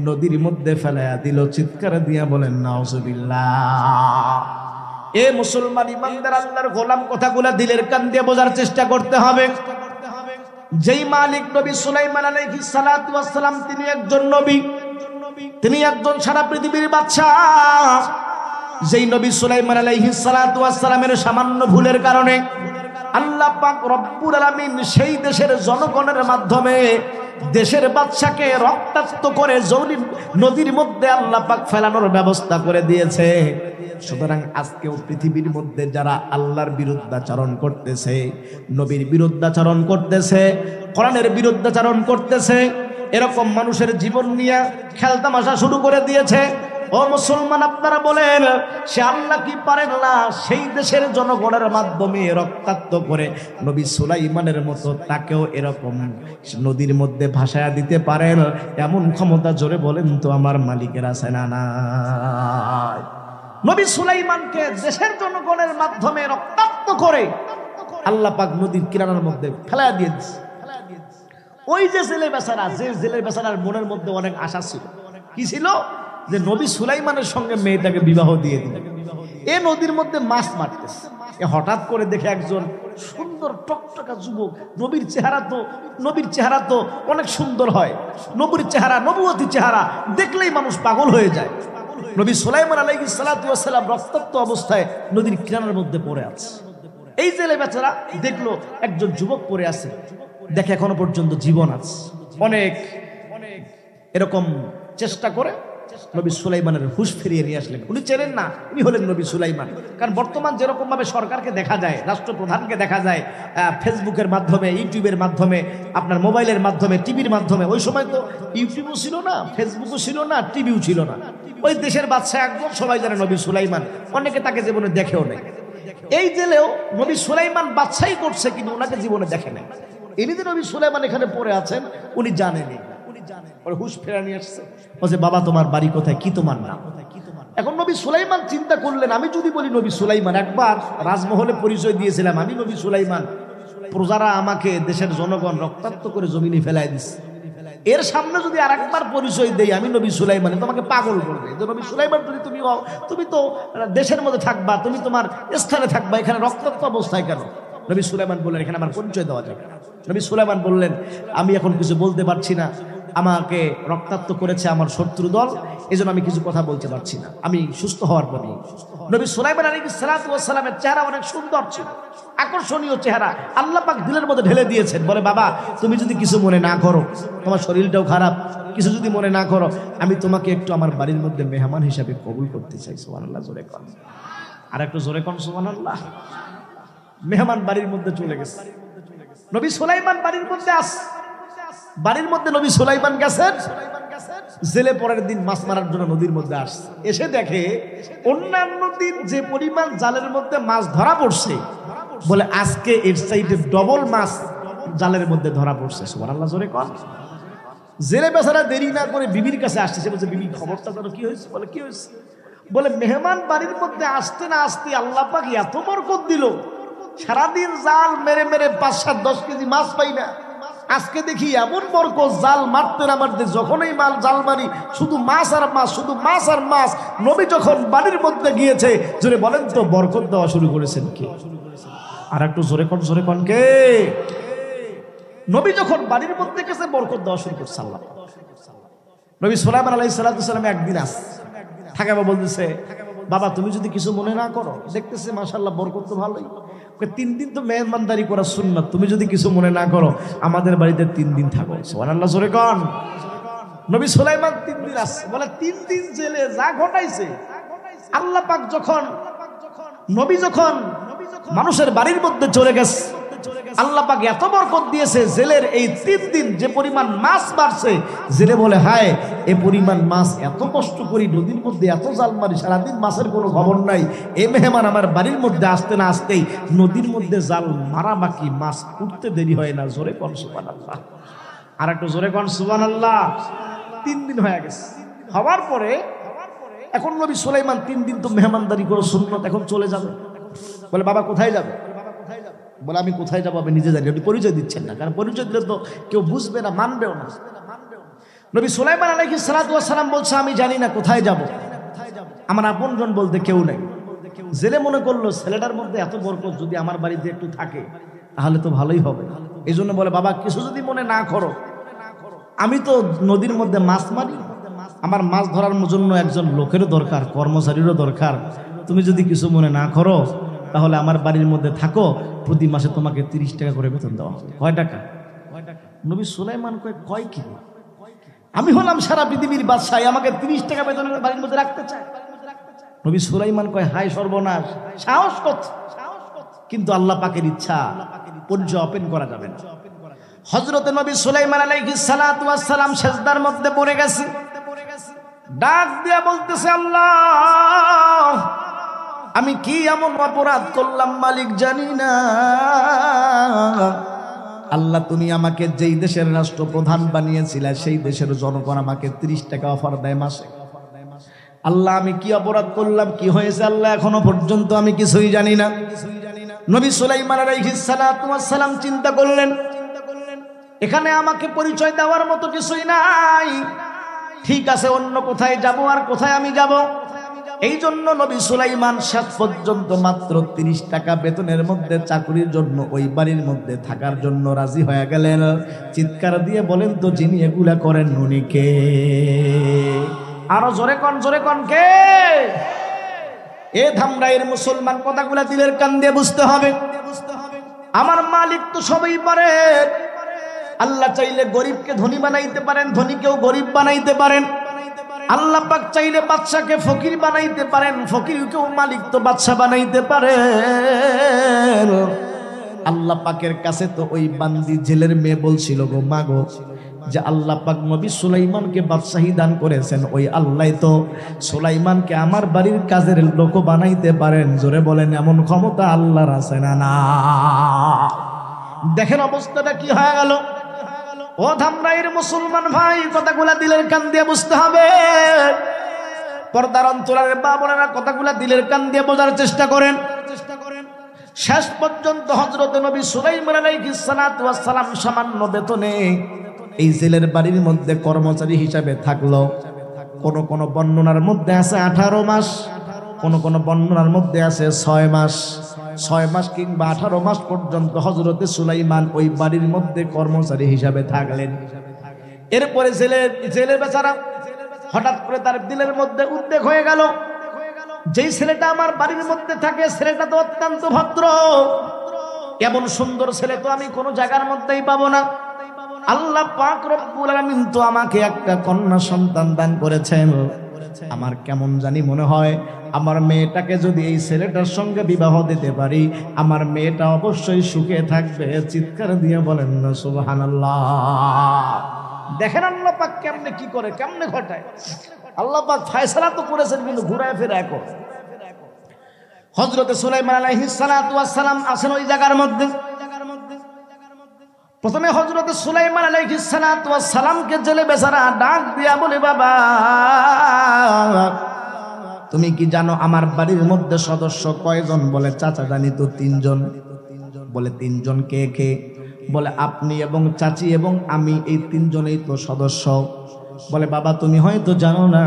নদীর মধ্যে ফেলাইয়া দিল। চিৎকার দিয়া বলেন নাউজুবিল্লাহ। এ মুসলমান ইমানদার আল্লাহর গোলাম, কথাগুলা দিলের কান দিয়ে বোঝার চেষ্টা করতে হবে। যেই মালিক নবী সুলাইমান আলাইহিস সালাতু ওয়াস সালাম, তিনি একজন নবী, তিনি একজন সারা পৃথিবীর বাদশা। যেই নবী সুলাইমান আলাইহিস সালাতু ওয়াস সালামের সামান্য ভুলের কারণে আল্লাহ পাক রব্বুল আলামিন সেই দেশের জনগণের মাধ্যমে দেশের বাদশাকে রক্তাক্ত করে নদীর মধ্যে আল্লাহ পাক ফেলানোর ব্যবস্থা করে দিয়েছে। সুতরাং আজকেও পৃথিবীর মধ্যে যারা আল্লাহর বিরুদ্ধাচরণ করতেছে, নবীর বিরুদ্ধাচরণ করতেছে, কোরআনের বিরুদ্ধাচরণ করতেছে, এরকম মানুষের জীবন নিয়ে খেলতামাশা শুরু করে দিয়েছে। ও মুসলমান, আপনারা বলেন সে আল্লাহ কি পারেন না সেই দেশের জনগণের মাধ্যমে রক্তাক্ত করে নবী সুলাইমানের মতো তাকেও এরকম নদীর মধ্যে ভাসায়া দিতে পারেন? এমন ক্ষমতা জোরে বলেন তো আমার মালিকের আছে না নাই? নবী সুলাইমানকে দেশের জনগণের মাধ্যমে রক্তাক্ত করে আল্লাহ পাক নদীর কিনারার মধ্যে ফেলা দিয়ে দিয়েছে। ওই যে জেলে বেচারা, যে জেলে বেচারার মনের মধ্যে অনেক আশা ছিল, কি ছিল? যে নবী সুলাইমানের সঙ্গে মেয়েটাকে বিবাহ দিয়ে দিল। এ নদীর মধ্যে মাছ মারতেছে, এ হঠাৎ করে দেখে একজন সুন্দর টকটকা যুবক। নবীর চেহারা তো অনেক সুন্দর হয়, নবীর চেহারা, নবুয়তি চেহারা দেখলেই মানুষ পাগল হয়ে যায়। নবী সুলাইমান আলাইহিস সালাতু ওয়াস সালাম রক্তাক্ত অবস্থায় নদীর কিনারার মধ্যে পড়ে আছে। এই জেলে বেচারা দেখলো একজন যুবক পড়ে আছে, দেখে এখনো পর্যন্ত জীবন আছে। অনেক এরকম চেষ্টা করে নবী সুলাইমানের হুঁশ ফিরিয়ে নিয়ে আসলেন। উনি চেনেন না উনি হলেন নবী সুলাইমান। কারণ বর্তমান যেরকম ভাবে সরকারকে দেখা যায়, রাষ্ট্রপ্রধানকে দেখা যায় ফেসবুকের মাধ্যমে, ইউটিউবের মাধ্যমে, আপনার মোবাইলের মাধ্যমে, টিভির মাধ্যমে, ওই সময় তো ইউটিউবও ছিল না, ফেসবুকও ছিল না, টিভিও ছিল না। ওই দেশের বাদশা একদম সবাই জানে নবী সুলাইমান, অনেকে তাকে জীবনে দেখেও নেই। এই জেলেও নবী সুলাইমান বাদশাই করছে, কিন্তু ওনাকে জীবনে দেখে নেই। ইনি যে নবী সুলাইমান এখানে পড়ে আছেন উনি জানেনি। হুশ ফেরা নিয়ে আসছে, বলছে বাবা তোমার বাড়ি কোথায়, কি তোমার নাম? এখন নবী সুলাইমান চিন্তা করলেন, আমি যদি বলি নবী সুলাইমান, একবার রাজমহলে পরিচয় দিয়েছিলাম আমি নবী সুলাইমান, প্রজারা আমাকে, দেশের জনগণ রক্তাক্ত করে জমিনে ফেলাই দিচ্ছে, এর সামনে যদি আর একবার পরিচয় দেই আমি নবী সুলাইমান, তোমাকে পাগল করবে। নবী সুলাইমান যদি তুমি তো দেশের মধ্যে থাকবা, তুমি তোমার স্থানে থাকবা, এখানে রক্তাক্ত অবস্থায় কেন? নবী সুলাইমান বললেন এখানে আমার পরিচয় দেওয়া যাবে। নবী সুলাইমান বললেন আমি এখন কিছু বলতে পারছি না, আমাকে রক্তাক্ত করেছে আমার শত্রু দল, এজন্য আমি কিছু কথা বলতে পারছি না, আমি সুস্থ হওয়ার পরে। নবী সুলাইমান আলাইহিস সালাতু ওয়াস সালামের চেহারা অনেক সুন্দর ছিল, আকর্ষণীয় চেহারা, আল্লাহ পাক দিলের মধ্যে ঢেলে দিয়েছেন। বলে বাবা তুমি যদি কিছু মনে না করো, তোমার শরীরটাও খারাপ, কিছু যদি মনে না করো, আমি তোমাকে একটু আমার বাড়ির মধ্যে মেহমান হিসাবে কবুল করতে চাই। সুবহানাল্লাহ, জোরে কোন, আর একটু জোরে কোন সুবহানাল্লাহ। মেহমান বাড়ির মধ্যে চলে গেছে, নবী সুলাইমান বাড়ির মধ্যে বাড়ির মধ্যে নবী সুলাইমান গেছেন। জেলে পরের দিন মাছ মারার জন্য নদীর মধ্যে আসছে, এসে দেখে অন্যান্য দিন যে পরিমাণ জালের মধ্যে মাছ ধরা পড়ছে, বলে আজকে এর চাইতে ডবল মাছ জালের মধ্যে ধরা পড়ছে। সুবহানাল্লাহ, জোরে কোন। জেলে বেচারা দেরি না করে বিবির কাছে আসছে, সে বলছে বিবি খবরটা জানো কি হয়েছে? বলে কি হয়েছে? বলে মেহমান বাড়ির মধ্যে আসতে না আসতে আল্লাহ পাক এত বরকত দিল, সারাদিন জাল মেরে মেরে 5-7-10 কেজি মাছ পাই না, আজকে দেখি এমন বরকত, জাল মারতে না মারতে যখনই জাল মারি শুধু মাছ আর মাছ, শুধু মাছ আর মাছ। নবী যখন বাড়ির মধ্যে গিয়েছে, জোরে বলেন তো বরকত দেওয়া শুরু করেছেন কে? আর একটু জোরে কোন কে? নবী যখন বাড়ির মধ্যে গেছে বরকত দেওয়া শুরু করছে আল্লাহ। নবী সুলাইমান আলাইহিস সালাতু ওয়াস সালাম একদিন আসছে, থাকাবা বলতেছে বাবা তুমি যদি কিছু মনে না করো, দেখতেছে মাশাআল্লাহ বরকত তো ভালোই, 3 দিন তো মেহমানদারি করা সুন্নাত, তুমি যদি কিছু মনে না করো আমাদের বাড়িতে 3 দিন থাকো। সুবহানাল্লাহ, জোরে কোন। নবী সুলাইমান 3 দিন আসছে, বলে 3 দিন জেলে যা ঘটাইছে আল্লাহ পাক নবী যখন মানুষের বাড়ির মধ্যে চলে গেছে, আল্লাহ পাক এত বরকত দিয়েছে, জেলের এই 3 দিন যে পরিমাণ মাছ মারছে, জেলে বলে হায় এ পরিমাণ মাছ এত কষ্ট করি নদীর মধ্যে এত জাল মারি, সারাদিন মাছের কোনো খবর নাই, এই মেহমান আমার বাড়ির মধ্যে আসতে না আসতেই নদীর মধ্যে জাল মারা বাকি, মাছ উঠতে দেরি হয় না। জোরে কোন সুবহানাল্লাহ, আর একটু জোরে কোন সুবহানাল্লাহ। 3 দিন হয়ে গেছে, হওয়ার পরে এখন নবী সুলাইমান 3 দিন তো মেহমানদারি করে সুন্নত, এখন চলে যাবে। বলে বাবা কোথায় যাবে? বলে আমি কোথায় যাবো আমি নিজে জানি, আপনি পরিচয় দিচ্ছেন না, কারণ পরিচয় দিলে তো কেউ বুঝবে না, মানবেও না। নবী সুলাইমান আলাইহিস সালাতু ওয়াস সালাম বলছে আমি জানি না কোথায় যাব, আমার আপনজন বলতে কেউ নাই। জেলে মনে করলো ছেলেটার মধ্যে এত বরকত যদি আমার বাড়িতে একটু থাকে তাহলে তো ভালোই হবে। এই জন্য বলে বাবা কিছু যদি মনে না করো, আমি তো নদীর মধ্যে মাছ মারি, আমার মাছ ধরার জন্য একজন লোকেরও দরকার, কর্মচারীরও দরকার, তুমি যদি কিছু মনে না করো তাহলে আমার বাড়ির মধ্যে থাকো, প্রতি মাসে তোমাকে 30 টাকা করে বেতন দেওয়া হবে। কয় টাকা? নবী সুলাইমান কয় কি, আমি হলাম সারা পৃথিবীর বাদশাহ, আমাকে 30 টাকা বেতনের বাড়ির মধ্যে রাখতে চায়। নবী সুলাইমান কয় হায় সর্বনাশ, সাহস কত, কিন্তু আল্লাহ পাকের ইচ্ছা, পরিচয় ওপেন করা যাবে না। হযরত নবী সুলাইমান আলাইহিস সালাতু ওয়াস সালাম সিজদার মধ্যে পড়ে গেছে, ডাক দিয়া বলতেছে আল্লাহ আমি কি এমন অপরাধ করলাম মালিক জানি না। আল্লাহ তুমি আমাকে যেই দেশের রাষ্ট্রপ্রধান বানিয়েছিলে সেই দেশের জনগণ আমাকে 30 টাকা অফার দেয় মাসে। আল্লাহ আমি কি অপরাধ করলাম, কি হয়েছে আল্লাহ এখনো পর্যন্ত আমি কিছুই জানি না। নবী সুলাইমান আলাইহিস সালাতু ওয়াস সালাম চিন্তা করলেন এখানে আমাকে পরিচয় দেওয়ার মতো কিছুই নাই, ঠিক আছে অন্য কোথায় যাব, আর কোথায় আমি যাব। এই জন্য নবী সুলাইমান শেষ পর্যন্ত মাত্র 30 টাকা বেতনের মধ্যে চাকরির জন্য ওই বাড়ির মধ্যে থাকার জন্য রাজি হয়ে গেলেন। চিৎকার দিয়ে বলেন তো যিনি এগুলা করেন উনি কে? আরো জোরে কোন কে? এ ধামরাইয়ের মুসলমান কথাগুলা দিলের কান দিয়ে বুঝতে হবে। আমার মালিক তো সবই পারে। আল্লাহ চাইলে গরিবকে ধনী বানাইতে পারেন, ধনীকেও গরিব বানাইতে পারেন। আল্লাহ পাক চাইলে বাদশাকে ফকির বানাইতে পারেন, ফকিরকেও মালিক তো বাদশা বানাইতে পারেন। আল্লাহ পাকের কাছে তো ওই বান্দি জেলের মেয়ে বলছিল গো মা গো, যে আল্লাহ পাক নবী সুলাইমানকে বাদশাহী দান করেছেন, ওই আল্লাহ তো সুলাইমানকে আমার বাড়ির কাজের লোক বানাইতে পারেন। জোরে বলেন এমন ক্ষমতা আল্লাহর আছে না? না। দেখেন অবস্থাটা কি হয়ে গেল। ও ধামরাইয়ের মুসলমান ভাই, কথাগুলা দিলের কান দিয়ে বুঝতে হবে। পর্দার অন্তরালের মা বোনেরা কথাগুলা দিলের কান দিয়ে বোঝার চেষ্টা করেন। শেষ পর্যন্ত হযরত নবী সুলাইমান আলাইহিস সালাতু ওয়াস সালাম সামান্য বেতনে এই জেলের বাড়ির মধ্যে কর্মচারী হিসাবে থাকলো। কোন বর্ণনার মধ্যে আছে 18 মাস, কোন বর্ণনার মধ্যে আছে 6 মাস। 6 মাস কিংবা 18 মাস পর্যন্ত হযরতে সুলাইমান ওই বাড়ির মধ্যে কর্মচারী হিসাবে থাকলেন। এরপরে জেলের বেচারা হঠাৎ করে তার দিলের মধ্যে উদ্বেগ হয়ে গেল, যেই ছেলেটা আমার বাড়ির মধ্যে থাকে ছেলেটা তো অত্যন্ত ভদ্র, এমন সুন্দর ছেলে তো আমি কোনো জায়গার মধ্যেই পাবো না। আল্লাহ পাক রব্বুল আলামিন তো আমাকে একটা কন্যা সন্তান দান করেছেন। আমার কেমন জানি মনে হয় আমার মেয়েটাকে যদি এই ছেলেটার সঙ্গে বিবাহ দিতে পারি, আমার মেয়েটা অবশ্যই সুখে থাকবে। চিৎকার দিয়ে বলেন না সুবহানাল্লাহ। দেখেন আল্লাহ পাক কেমনে কি করে, কেমনে ঘটায়। আল্লাহ পাক ফয়সালা তো করেছেন, কিন্তু ঘুরায় ফিরায় করে। হযরত সুলাইমান আলাইহিস সালাতু ওয়াস সালাম আছেন ওই জায়গার মধ্যে। প্রথমে হযরত সুলাইমান আলাইহিস সালাতু ওয়াস সালামকে জেলে বেচারা ডাক দিয়া বলে, বাবা তুমি কি জানো আমার বাড়ির মধ্যে সদস্য কয়জন? বলে চাচা জানি তো 3 জন। বলে 3 জন কে কে? বলে আপনি এবং চাচি এবং আমি, এই 3 জনেই তো সদস্য। বলে বাবা তুমি হয়তো জানো না,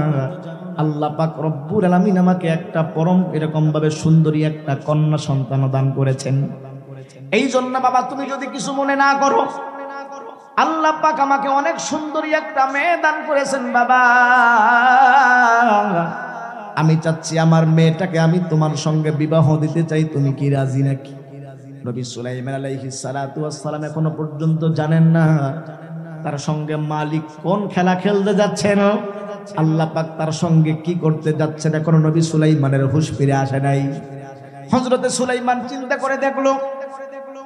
আল্লাহ পাক রব্বুল আলামিন আমাকে একটা পরম এরকম ভাবে সুন্দরী একটা কন্যা সন্তান দান করেছেন। এই জন্য বাবা তুমি যদি কিছু মনে না করো, আল্লাহ পাক আমাকে অনেক সুন্দরী একটা মেয়ে দান করেছেন বাবা। আমি চাচ্ছি আমার মেয়েটাকে আমি তোমার সঙ্গে বিবাহ দিতে চাই, তুমি কি রাজি নাকি? নবী সুলাইমান আলাইহিস সালাতু ওয়াস সালাম এখনো পর্যন্ত জানেন না তার সঙ্গে মালিক কোন খেলা খেলতে যাচ্ছেন, আল্লাহ পাক তার সঙ্গে কি করতে যাচ্ছেন। এখন নবী সুলাইমানের হুঁশ ফিরে আসে নাই। হযরতে সুলাইমান চিন্তা করে দেখলো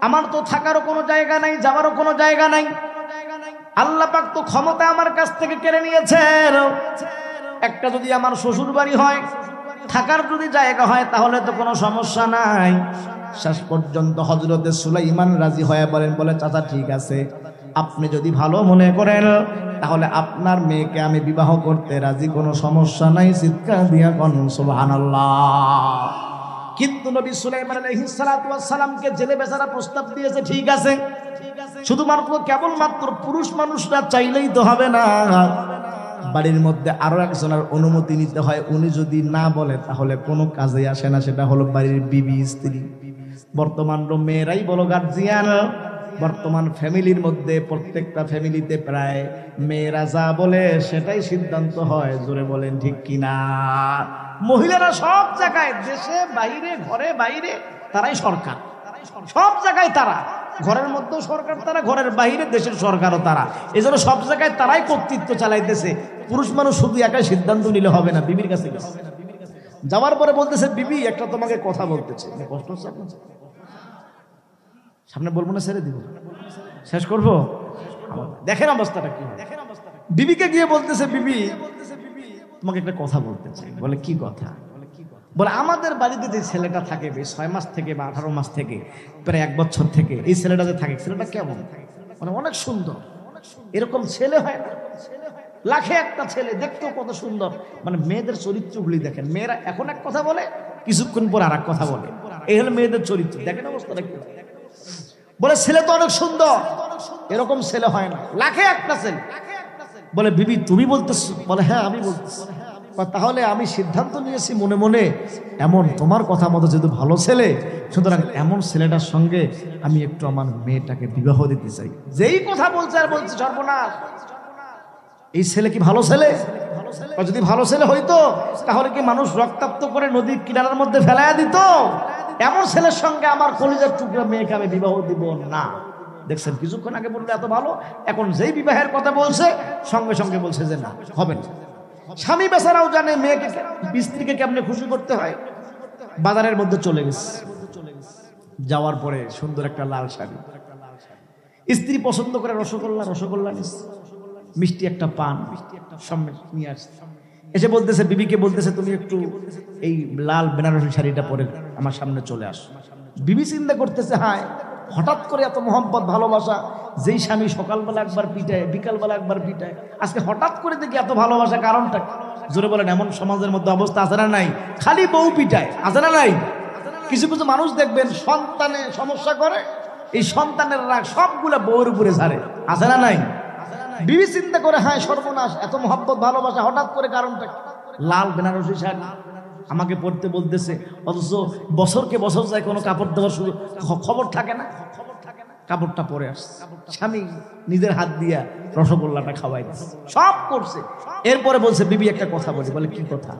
আমার তো থাকারও কোনো জায়গা নাই, যাওয়ারও কোনো জায়গা নাই। আল্লাহ পাক তো ক্ষমতা আমার কাছ থেকে কেড়ে নিয়েছেন। একটা যদি আমার শ্বশুর বাড়ি হয়, থাকার যদি জায়গা হয়, তাহলে তো কোনো সমস্যা নাই। শেষ পর্যন্ত হযরতে সুলাইমান রাজি হয়ে বলেন, বলে চাচা ঠিক আছে, আপনি যদি ভালো মনে করেন তাহলে আপনার মেয়েকে আমি বিবাহ করতে রাজি, কোনো সমস্যা নাই। চিৎকার দিয়া কোন সুবহানাল্লাহ। কিন্তু নবী সুলাইমান আলাইহিস সালাতু ওয়াস সালামকে জেলে বেচারা প্রস্তাব দিয়েছে, ঠিক আছে, শুধুমাত্র কেবলমাত্র পুরুষ মানুষরা চাইলেই তো হবে না, বাড়ির মধ্যে আরো একজনের অনুমতি নিতে হয়। উনি যদি না বলে তাহলে কোনো কাজে আসে না, সেটা হলো বাড়ির বিবি, স্ত্রী। বর্তমান মেয়েরাই বলো গার্জিয়ান। বর্তমান ফ্যামিলির মধ্যে প্রত্যেকটা ফ্যামিলিতে প্রায় মেয়েরা যা বলে সেটাই সিদ্ধান্ত হয়। জোরে বলেন ঠিক কিনা? মহিলারা সব জায়গায়, দেশে বাইরে, ঘরে বাইরে, তারাই সরকার, সব জায়গায় তারা। ঘরের মধ্যেও সরকার তারা, ঘরের বাইরে দেশের সরকারও তারা। এজন্য সব জায়গায় তারাই কর্তৃত্ব চালাইতেছে। পুরুষ মানুষ শুধু একাই সিদ্ধান্ত নিলে হবে না, বিবির কাছে গেছে। যাওয়ার পরে বলতেছে, বিবি একটা তোমাকে কথা বলতেছে। কষ্ট হচ্ছে আপনার? সামনে বলবো না, ছেড়ে দিব, শেষ করবো। দেখেন অবস্থাটা কি হয়। বিবিকে গিয়ে বলতেছে, বিবি তোমাকে একটা কথা বলতে চাই। বলে কি কথা? বলে আমাদের বাড়িতে যে ছেলেটা থাকে 6 মাস থেকে বা 18 মাস থেকে প্রায় 1 বছর থেকে, এই ছেলেটা যে থাকে, ছেলেটা কেমন? মানে অনেক সুন্দর। এরকম ছেলে হয় না, লাখে একটা ছেলে, দেখতেও কত সুন্দর। মানে মেয়েদের চরিত্রগুলি দেখেন, মেয়েরা এখন এক কথা বলে, কিছুক্ষণ পর আর এক কথা বলে। এই হলো মেয়েদের চরিত্র। দেখেন অবস্থাটা কি। বলে ছেলে তো অনেক সুন্দর, এরকম ছেলে হয় না, লাখে একটা ছেলে। বলে বিবি তুমি বলতেছো? বলে হ্যাঁ আমি বলতেছি। তাহলে আমি সিদ্ধান্ত নিয়েছি মনে মনে, এমন তোমার কথা মতো যেহেতু ভালো ছেলে, সুতরাং এমন ছেলেটার সঙ্গে আমি একটু আমার মেয়েটাকে বিবাহ দিতে চাই। যেই কথা বলছে আর বলছে, সর্বনাশ, এই ছেলে কি ভালো ছেলে? যদি ভালো ছেলে হইতো তাহলে কি মানুষ রক্তাক্ত করে নদীর কিনারার মধ্যে ফেলাইয়া দিত? এমন ছেলের সঙ্গে আমার কলিজার টুকরা মেয়েকে আমি বিবাহ দিব না। দেখছেন, কিছুক্ষণ আগে বললে এত ভালো, এখন যেই বিবাহের কথা বলছে সঙ্গে সঙ্গে বলছে যে না, হবে না। স্বামী বেচারাও জানে মেয়েকে, স্ত্রীকে কেমনে খুশি করতে হয়। বাজারের মধ্যে চলে গেছে, যাওয়ার পরে সুন্দর একটা লাল শাড়ি, স্ত্রী পছন্দ করে রসগোল্লা, রসগোল্লা নিচ্ছে, মিষ্টি একটা পান সামনে নিয়ে আসছে। এসে বলতেছে, বিবিকে বলতেছে, তুমি একটু এই লাল বেনারসি শাড়িটা পরে আমার সামনে চলে আসো। বিবি চিন্তা করতেছে, হায় হঠাৎ করে এত মোহাম্মত ভালোবাসা, যেই স্বামী সকালবেলা একবার পিটায়, বিকালবেলা একবার পিটায়, আজকে হঠাৎ করে দেখি এত ভালোবাসা, কারণটা জোরে বলেন। এমন সমাজের মধ্যে অবস্থা আছে না নাই? খালি বউ পিটায়, আছে না নাই? কিছু কিছু মানুষ দেখবেন সন্তানে সমস্যা করে, এই সন্তানের রাগ সবগুলা বউর উপরে ঝাড়ে, আছে না নাই? বিবি চিন্তা করে, হ্যাঁ সর্বনাশ, এত মোহাম্মত ভালোবাসা হঠাৎ করে, কারণটা লাল বেনারসি শাড়ি আমাকে পড়তে বলতেছে, অথচ বছরকে বছর যায় কোনো কাপড় দেওয়ার শুধু খবর থাকে না। কাপড়টা পরে আসছে, স্বামী নিজের হাত দিয়া রসগোল্লাটা খাওয়াই দিচ্ছে, সব করছে। এরপরে বলছে, বিবি একটা কথা বলি। বলে কি কথা?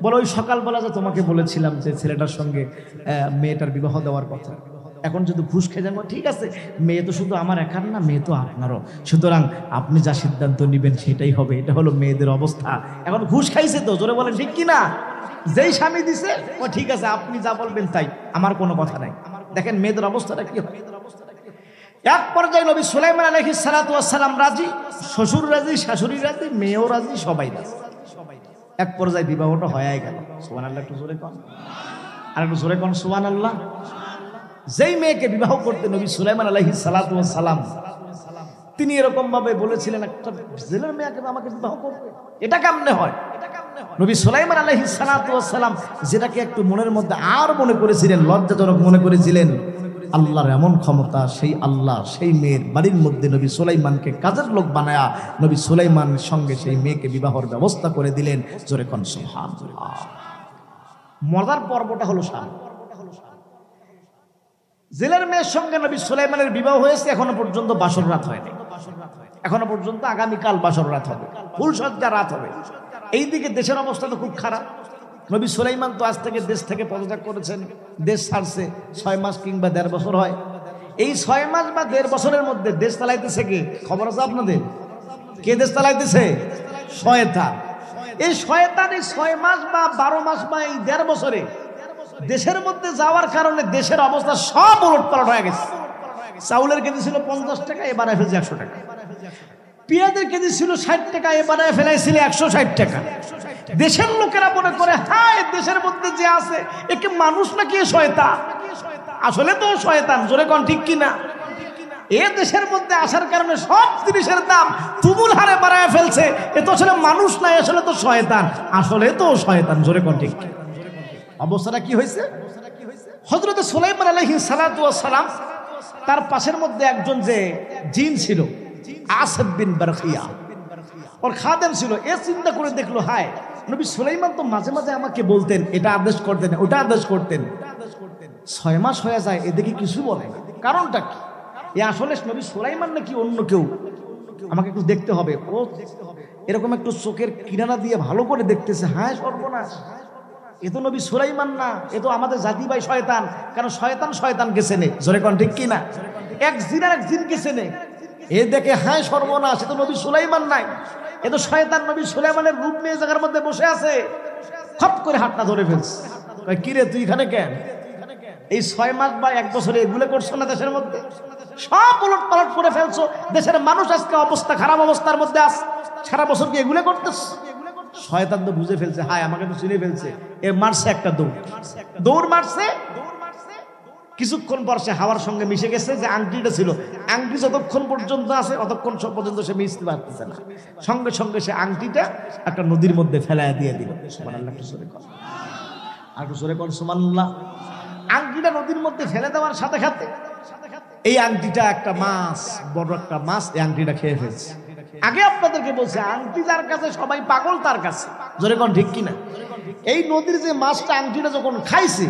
বলে ওই সকালবেলা যে তোমাকে বলেছিলাম যে ছেলেটার সঙ্গে মেয়েটার বিবাহ দেওয়ার কথা, এখন যদি ঘুষ খেয়ে যাবো, ঠিক আছে, মেয়ে তো শুধু আমার একার না, মেয়ে তো আপনারও, সুতরাং আপনি যা সিদ্ধান্ত নেবেন সেটাই হবে। এটা হলো মেয়েদের অবস্থা। এখন ঘুষ খাইছে তো, জোরে বলেন ঠিক কিনা? যেই স্বামী দিছে, ও ঠিক আছে, আপনি যা বলবেন তাই, আমার কোনো কথা নাই। দেখেন মেয়েদের অবস্থাটা কি হয়। এক পর্যায়ে নবী সুলাইমান আলাইহিস সালাতু ওয়াস সালাম রাজি, শ্বশুর রাজি, শাশুড়ি রাজি, মেয়েও রাজি, সবাই রাজি। এক পর্যায়ে বিবাহটা হয়ে গেল। সুবহানাল্লাহ, একটু জোরে কোন, আর একটু জোরে কোন সুবহানাল্লাহ। যেই মেয়েকে বিবাহ করতে নবী সুলাইমান আলাইহিস সালাতু ওয়াস সালাম, তিনি এরকম ভাবে বলেছিলেন, একটা জেলের মেয়েকে আমাকে বিবাহ করবে, এটা কেমনে হয়? নবী সুলাইমান আলাইহিস সালাতু ওয়াস সালাম যেটাকে একটু মনের মধ্যে আর মনে করেছিলেন, লজ্জাজনক মনে করেছিলেন, আল্লাহর এমন ক্ষমতা, সেই আল্লাহ সেই মেয়ের বাড়ির মধ্যে নবী সুলাইমানকে কাজের লোক বানায়া নবী সুলাইমানের সঙ্গে সেই মেয়েকে বিবাহের ব্যবস্থা করে দিলেন। জোরে কোন সুবহানাল্লাহ। মজার পর্বটা হলো সামনে। জেলের মেয়ের সঙ্গে নবী সুলাইমানের বিবাহ হয়েছে, এখনো পর্যন্ত বাসর রাত হয়নি। এখনো পর্যন্ত আগামীকাল বাসর রাত হবে, ফুলসজ্জা রাত হবে। এইদিকে দেশের অবস্থা তো খুব খারাপ। নবী সুলাইমান তো আজ থেকে দেশ থেকে পদত্যাগ করেছেন, দেশ ছাড়ছে 6 মাস কিংবা 1.5 বছর হয়। এই 6 মাস বা 1.5 বছরের মধ্যে দেশ চালাইতেছে কে? খবর আছে আপনাদের? কে দেশ চালাইতেছে? শয়তান। এই শয়তান এই 6 মাস বা 12 মাস বা এই 1.5 বছরে দেশের মধ্যে যাওয়ার কারণে দেশের অবস্থা সব উলটপালট হয়ে গেছে। চাউলের কেজি ছিল 50 টাকা, এবার ফেলছে 100 টাকা। পেঁয়াজের কেজি ছিল 60 টাকা, এবার ফেলাইছিল 160 টাকা। দেশের লোকেরা মনে করে, হ্যাঁ দেশের মধ্যে যে আছে একে মানুষ নাকি শয়তান? আসলে তো শয়তান, জোরে কোন ঠিক কিনা? এ দেশের মধ্যে আসার কারণে সব জিনিসের দাম তুমুল হারে বাড়ায় ফেলছে। এ তো আসলে মানুষ নাই, আসলে তো শয়তান, আসলে তো শয়তান, জোরে কোন ঠিক। অবস্থাটা কি হয়েছে? হযরত সুলাইমান আলাইহিস সালাতু ওয়াস সালাম, তার পাশের মধ্যে একজন যে জিন ছিল, আসিফ বিন বারখিয়া, ওর খাদেম ছিল। এ চিন্তা করে দেখলো, হায় নবী সুলাইমান তো মাঝে মাঝে আমাকে বলতেন, এটা আদেশ করতেন, ওটা আদেশ করতেন, 6 মাস হয়ে যায় এদিকে কিছু বলে না, কারণটা কি? এ আসলে নবী সুলাইমান নাকি অন্য কেউ? আমাকে একটু দেখতে হবে। ও এরকম একটু চোখের কিনারা দিয়ে ভালো করে দেখতেছে, হায় সর্বনাশ, এ তো নবী সুলাইমান না, এ তো আমাদের জাতি ভাই শয়তান। কারণ শয়তান শয়তান গেছে নে, জোরে কোন ঠিক কিনা? এক জিন আর এক জিনকে চেনে। এ দেখে হায় সর্বনাশ, এ তো নবী সুলাইমান নাই, এ তো শয়তান নবী সুলাইমানের রূপ নিয়ে জায়গার মধ্যে বসে আছে। খপ করে হাতটা ধরে ফেলছে, কিরে তুই এখানে কেন? এই 6 মাস বা 1 বছরে এগুলো করছো না দেশের মধ্যে? সব উলট পালট করে ফেলছো। দেশের মানুষ আজকে অবস্থা খারাপ অবস্থার মধ্যে আছে, সারা বছর কি এগুলো করতেছ? শয়তান তো বুঝে ফেলছে, হায় আমাকে তো চিনে ফেলছে। এ মারছে একটা দৌড় মারছে। কিছুক্ষণ পর সে হাওয়ার সঙ্গে মিশে গেছে। যে আংটিটা ছিল, আংটি যতক্ষণ পর্যন্ত আছে ততক্ষণ পর্যন্ত সে মিশতে পারতেছে না। সঙ্গে সঙ্গে সে আংটিটা একটা নদীর মধ্যে ফেলাইয়া দিয়ে দিল। সুবহানাল্লাহ, একটু জোরে কর, আর একটু জোরে কর সুবহানাল্লাহ। আংটিটা নদীর মধ্যে ফেলে দেওয়ার সাথে সাথে এই আংটিটা একটা মাছ, বড় একটা মাছ এই আংটিটা খেয়ে ফেলছে। আগে আপনাদেরকে বলছে, আংটি যার কাছে সবাই পাগল তার কাছে। জোরে কোন ঠিক কিনা? এই নদীর যে মাছটা আংটিটা যখন খাইছে,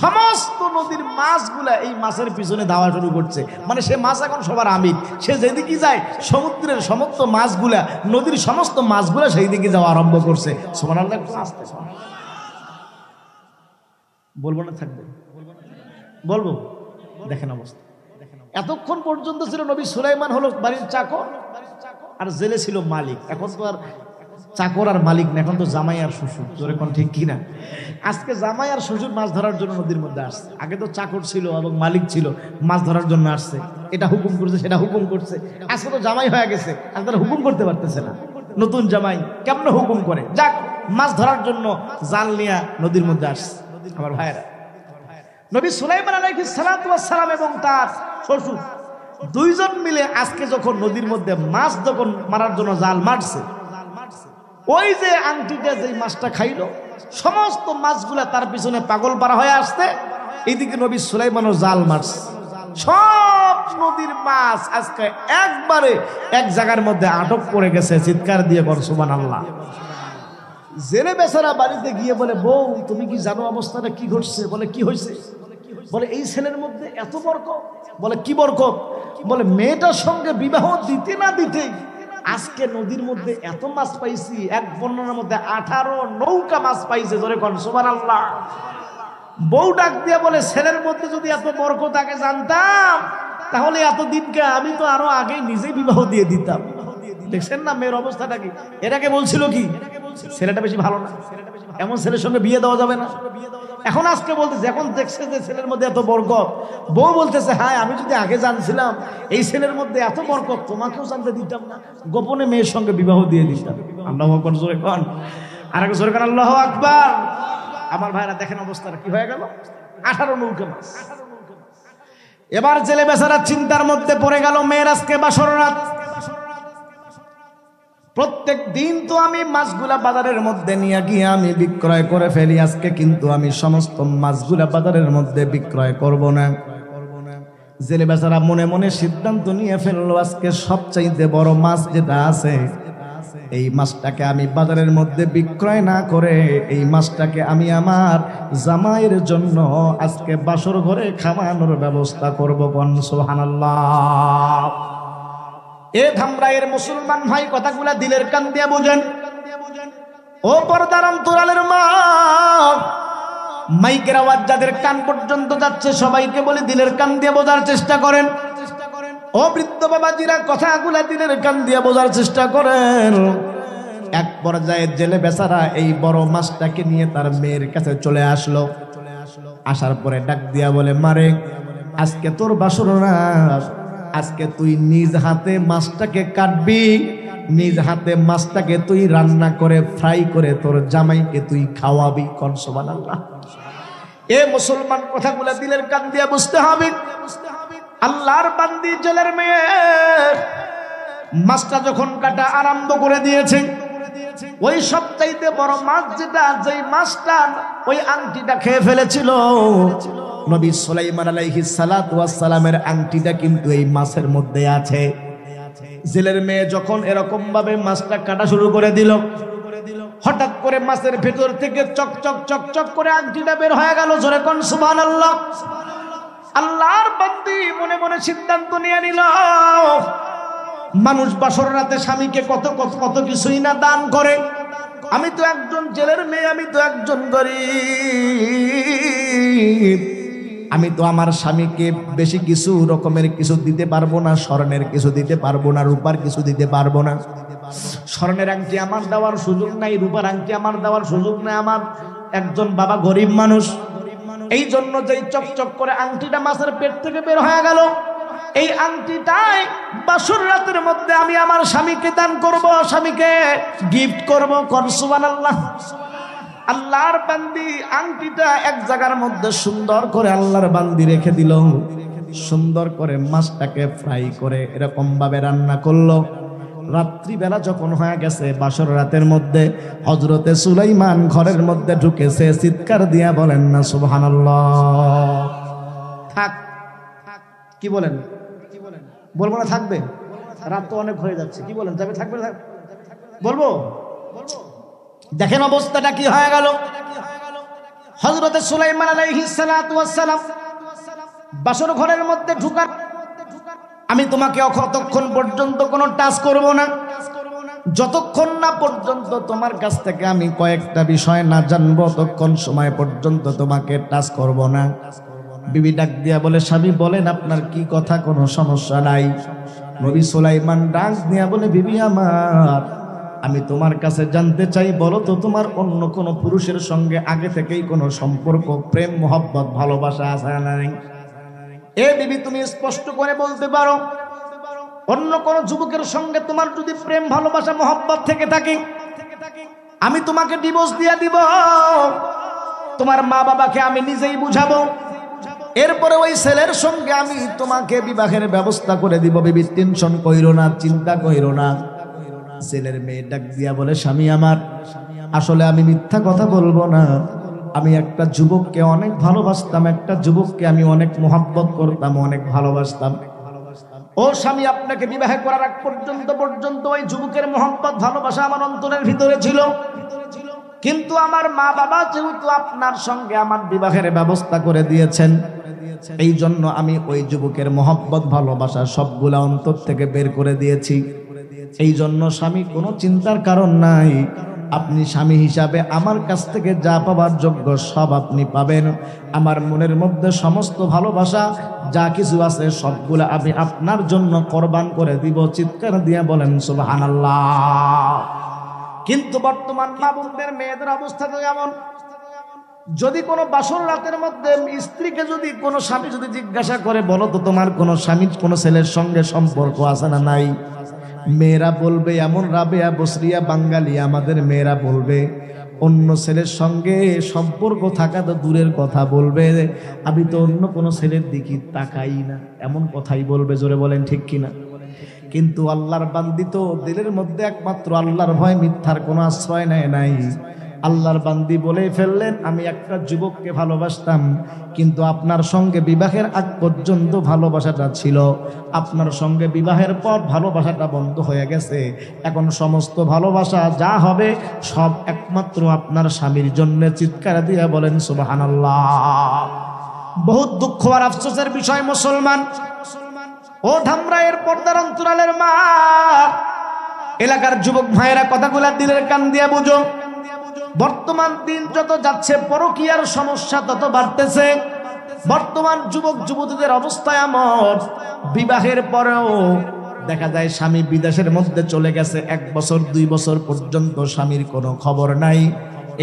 সমস্ত নদীর মাছগুলা এই মাছের পিছনে ধাওয়া শুরু করছে। মানে সে মাছ এখন সবার আমির। সে যেদিকে যায় সমুদ্রের সমস্ত মাছগুলা, নদীর সমস্ত মাছগুলা সেই দিকে যাওয়া আরম্ভ করছে। সুবহানাল্লাহ, একটু আস্তে বলবো না, থাকবে বলবো। দেখেন অবস্থা। এতক্ষণ পর্যন্ত ছিল নবী সুলাইমান হলো বাড়ির চাকর, আর জেলে ছিল মালিক। এখন তো আর চাকর আর মালিক না, এখন তো জামাই আর শ্বশুর। জোরে কোন ঠিক কিনা? আজকে জামাই আর শ্বশুর মাছ ধরার জন্য নদীর মধ্যে আসছে। আগে তো চাকর ছিল এবং মালিক ছিল, মাছ ধরার জন্য আসছে। এটা হুকুম করছে, সেটা হুকুম করছে। আজকে তো জামাই হয়ে গেছে, আর তারা হুকুম করতে পারতেছে না। নতুন জামাই কেমন হুকুম করে? যাক, মাছ ধরার জন্য জাল নিয়ে নদীর মধ্যে আসছে। আমার ভাইয়েরা, নবী সুলাইমান আলাইহিস সালাতু ওয়াস সালাম এবং তার শ্বশুর দুইজন মিলে আজকে যখন নদীর মধ্যে মাছ যখন মারার জন্য জাল মারছে, ওই যে আংটিটা যে মাছটা খাইলো, সমস্ত মাছগুলা তার পিছনে পাগল পারা হয়ে আসছে। এইদিকে নবী সুলাইমানও জাল মারছে। সব নদীর মাছ আজকে একবারে এক জায়গার মধ্যে আটক করে গেছে। চিৎকার দিয়ে বল সুবহানাল্লাহ। জেলে বেচারা বাড়িতে গিয়ে বলে, বউ তুমি কি জানো অবস্থাটা কি ঘটছে? বলে কি হয়েছে? বলে এই ছেলের মধ্যে এত বরকত। বলে কি বরকত? বলে মেয়েটার সঙ্গে বিবাহ দিতে না দিতেই আজকে নদীর মধ্যে এত মাছ পাইছি। এক বর্ণনার মধ্যে 18 নৌকা মাছ পাইছে। ধরে কোন সুবহানাল্লাহ। বউ ডাক দিয়া বলে, ছেলের মধ্যে যদি এত বরকত আগে জানতাম তাহলে এতদিনকে আমি তো আরো আগে নিজেই বিবাহ দিয়ে দিতাম। দেখছেন না মেয়ের অবস্থাটা কি? এর আগে বলছিল কি ছেলেটা বেশি ভালো না, এমন ছেলের সঙ্গে বিয়ে দেওয়া যাবে না। এখন আজকে বলতেছে, এখন দেখছে যে ছেলের মধ্যে এত বরকত, বউ বলতেছে, হ্যাঁ আমি যদি আগে জানছিলাম এই ছেলের মধ্যে এত বরকত, তোমাকেও জানতে দিতাম না, গোপনে মেয়ের সঙ্গে বিবাহ দিয়ে দিতাম। আল্লাহু আকবার, জোরে কোন, আর এক জোরে কোন আল্লাহু আকবার। আমার ভাইরা দেখেন অবস্থাটা কি হয়ে গেল। 18 নৌকা মাছ। এবার জেলে বেচারা চিন্তার মধ্যে পড়ে গেল, মেয়ের আজকে বাসর রাত। প্রত্যেক দিন তো আমি মাছগুলা বাজারের মধ্যে নিয়ে গিয়ে আমি বিক্রয় করে ফেলি, আজকে কিন্তু আমি সমস্ত মাছগুলা বাজারের মধ্যে বিক্রয় করব না। জেলে বেচারা মনে মনে সিদ্ধান্ত নিয়ে ফেললো, আজকে সবচাইতে বড় মাছ যেটা আছে এই মাছটাকে আমি বাজারের মধ্যে বিক্রয় না করে এই মাছটাকে আমি আমার জামাইয়ের জন্য আজকে বাসর ঘরে খাওয়ানোর ব্যবস্থা করব। কোন সুবহানাল্লাহ। এ ধামরাইয়ের মুসলমান ভাই, কথাগুলা দিলের কান দিয়ে বুঝেন। ও পর্দার অন্তরালের মা, মাইকের আওয়াজ যাদের কান পর্যন্ত যাচ্ছে সবাইকে বলে দিলের কান দিয়ে বোঝার চেষ্টা করেন। ও বৃদ্ধ বাবাজিরা, কথাগুলা দিলের কান দিয়ে বোঝার চেষ্টা করেন। এক পর্যায়ে জেলে বেচারা এই বড় মাছটাকে নিয়ে তার মেয়ের কাছে চলে আসলো। আসার পরে ডাক দিয়া বলে, মারে আজকে তোর বাসর রাত, আজকে তুই নিজ হাতে মাছটাকে কাটবি, নিজ হাতে মাছটাকে তুই রান্না করে ফ্রাই করে তোর জামাইকে তুই খাওয়াবি। কোন সুবহানাল্লাহ। এ মুসলমান, কথাগুলা দিলের কান দিয়ে বুঝতে হবে। আল্লাহর বান্দি জেলের মেয়ে মাছটা যখন কাটা আরম্ভ করে দিয়েছে, ওই সবচাইতে বড় মাছ যেটা, যেই মাছটা ওই আংটিটা খেয়ে ফেলেছিল, নবী সুলাইমান আলাইহিস সালাতু ওয়াস সালামের আংটিটা কিন্তু এই মাছের মধ্যে আছে। জেলের মেয়ে যখন এরকম ভাবে মাছটা কাটা শুরু করে দিল, হঠাৎ করে মাছের ভেতর থেকে চকচক চকচক করে আংটিটা বের হয়ে গেল। জোরে কোন সুবহানাল্লাহ। আল্লাহর বান্দি মনে মনে সিদ্ধান্ত নিয়ে নিল, মানুষ বাসর রাতে স্বামীকে কত কত কত কিছুই না দান করে, আমি তো একজন জেলের মেয়ে, আমি তো একজন গরিব, আমি তো আমার স্বামীকে বেশি কিছু রকমের কিছু দিতে পারবো না, স্বর্ণের কিছু দিতে পারবো না, রূপার কিছু দিতে পারবো না। স্বর্ণের আংটি আমার দেওয়ার সুযোগ নাই, রূপার আংটি আমার দেওয়ার সুযোগ নাই। আমার একজন বাবা গরিব মানুষ, এই জন্য যেই চকচক করে আংটিটা মাছের পেট থেকে বের হয়ে গেল, এই আংটিটাই বাসর রাতের মধ্যে আমি আমার স্বামীকে দান করব, স্বামীকে গিফট করব। কর সুবহানাল্লাহ। আল্লাহর বান্দি আংটিটা এক জায়গার মধ্যে সুন্দর করে আল্লাহর বান্দি রেখে দিল, সুন্দর করে মাছটাকে ফ্রাই করে এরকম ভাবে রান্না করলো। রাত্রিবেলা যখন হয়ে গেছে বাসর রাতের মধ্যে হযরতে সুলাইমান ঘরের মধ্যে ঢুকেছে, চিৎকার দিয়া বলেন না সুবহানাল্লাহ। থাক, কি বলেন? বলবো না থাকবে? রাত তো অনেক হয়ে যাচ্ছে, কি বলেন? যাবে? থাকবে? বলবো? দেখেন অবস্থাটা কি হয়ে গেল। হযরতে সুলাইমান আলাইহিস সালাতু ওয়াস সালাম বাসর ঘরের মধ্যে ঢুকার, আমি তোমাকে অতক্ষণ পর্যন্ত কোনো টাচ করব না, যতক্ষণ না পর্যন্ত তোমার কাছ থেকে আমি কয়েকটা বিষয় না জানবো, ততক্ষণ সময় পর্যন্ত তোমাকে টাচ করব না। বিবি ডাক দিয়া বলে, স্বামী বলেন আপনার কি কথা, কোনো সমস্যা নাই। নবী সুলাইমান ডাক দিয়া বলে, বিবি আমার, আমি তোমার কাছে জানতে চাই, বলো তো তোমার অন্য কোনো পুরুষের সঙ্গে আগে থেকেই কোনো সম্পর্ক, প্রেম, মোহব্বত, ভালোবাসা আছে না নাই? এ বিবি তুমি স্পষ্ট করে বলতে পারো, অন্য কোন যুবকের সঙ্গে তোমার যদি প্রেম, ভালোবাসা, মোহব্বত থেকে থাকে, আমি তোমাকে ডিভোর্স দিয়ে দিব, তোমার মা বাবাকে আমি নিজেই বুঝাবো, এরপরে ওই ছেলের সঙ্গে আমি তোমাকে বিবাহের ব্যবস্থা করে দিব। বিবি টেনশন কইরো না, চিন্তা কইরো না। ছেলের মেয়ে ডাক দিয়া বলে, স্বামী আমার, আসলে আমি মিথ্যা কথা বলবো না, আমি একটা যুবককে অনেক ভালোবাসতাম, একটা যুবককে আমি অনেক মোহাব্বত করতাম, অনেক ভালোবাসতাম। ও স্বামী, আপনাকে বিবাহ করার আগ পর্যন্ত ওই যুবকের মোহাব্বত, ভালোবাসা আমার অন্তরের ভিতরে ছিল, কিন্তু আমার মা বাবা যেহেতু আপনার সঙ্গে আমার বিবাহের ব্যবস্থা করে দিয়েছেন, এই জন্য আমি ওই যুবকের মোহাব্বত, ভালোবাসা সবগুলা অন্তর থেকে বের করে দিয়েছি। এই জন্য স্বামী, কোনো চিন্তার কারণ নাই, আপনি স্বামী হিসাবে আমার কাছ থেকে যা পাবার যোগ্য সব আপনি পাবেন। আমার মনের মধ্যে সমস্ত ভালোবাসা যা কিছু আছে সবগুলো আমি আপনার জন্য কোরবান করে দিব। চিৎকার দিয়ে বলেন সুবহানাল্লাহ। কিন্তু বর্তমান মা বোনদের, মেয়েদের অবস্থা তো এমন, যদি কোনো বাসর রাতের মধ্যে স্ত্রীকে যদি কোনো স্বামী যদি জিজ্ঞাসা করে, বলো তো তোমার কোনো স্বামী কোনো ছেলের সঙ্গে সম্পর্ক আছে না নাই, মেয়েরা বলবে, এমন রাবেয়া বসরিয়া বাঙালি আমাদের মেয়েরা বলবে, অন্য ছেলের সঙ্গে সম্পর্ক থাকা তো দূরের কথা, বলবে আমি তো অন্য কোনো ছেলের দিকে তাকাই না, এমন কথাই বলবে। জোরে বলেন ঠিক কিনা? কিন্তু আল্লাহর বান্দি তো দিলের মধ্যে একমাত্র আল্লাহর ভয়, মিথ্যার কোনো আশ্রয় নেয় নাই। আল্লাহর বান্দি বলে ফেললেন, আমি একটা যুবককে ভালোবাসতাম, কিন্তু আপনার সঙ্গে বিবাহের আগ পর্যন্ত ভালোবাসাটা ছিল, আপনার সঙ্গে বিবাহের পর ভালোবাসাটা বন্ধ হয়ে গেছে, এখন সমস্ত ভালোবাসা যা হবে সব একমাত্র আপনার স্বামীর জন্য। চিৎকার দিয়ে বলেন সুবহানাল্লাহ। বহুত দুঃখ আর আফসোসের বিষয় মুসলমান, ও ধামরাইয়ের পর্দার অন্তরালের মা, এলাকার যুবক ভাইয়েরা, কথাগুলা দিলের কান দিয়ে বুঝো। বর্তমান দিন যত যাচ্ছে পরকীয়ার সমস্যা তত বাড়তেছে। বর্তমান যুবক যুবতীদের অবস্থা এমন, বিবাহের পরেও দেখা যায় স্বামী বিদেশের মধ্যে চলে গেছে, 1 বছর 2 বছর পর্যন্ত স্বামীর কোনো খবর নাই।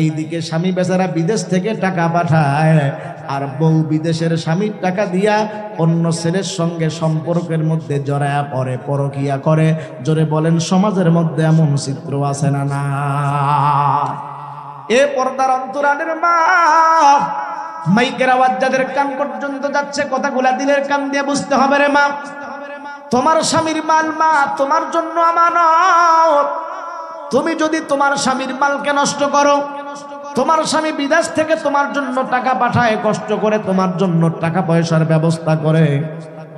এইদিকে স্বামী বেচারা বিদেশ থেকে টাকা পাঠায়, আর বউ বিদেশের স্বামীর টাকা দিয়া অন্য ছেলের সঙ্গে সম্পর্কের মধ্যে জড়ায়া পড়ে, পরকীয়া করে। জোরে বলেন, সমাজের মধ্যে এমন চিত্র আছে না না? এ পর্দার অন্তরালের মা, মাইকের আওয়াজ যাদের কান পর্যন্ত যাচ্ছে, কথাগুলা দিলের কান দিয়ে বুঝতে হবে রে মা। তোমার স্বামীর মাল মা তোমার জন্য আমানত। তুমি যদি তোমার স্বামীর মালকে নষ্ট করো, তোমার স্বামী বিদেশ থেকে তোমার জন্য টাকা পাঠায়, কষ্ট করে তোমার জন্য টাকা পয়সার ব্যবস্থা করে,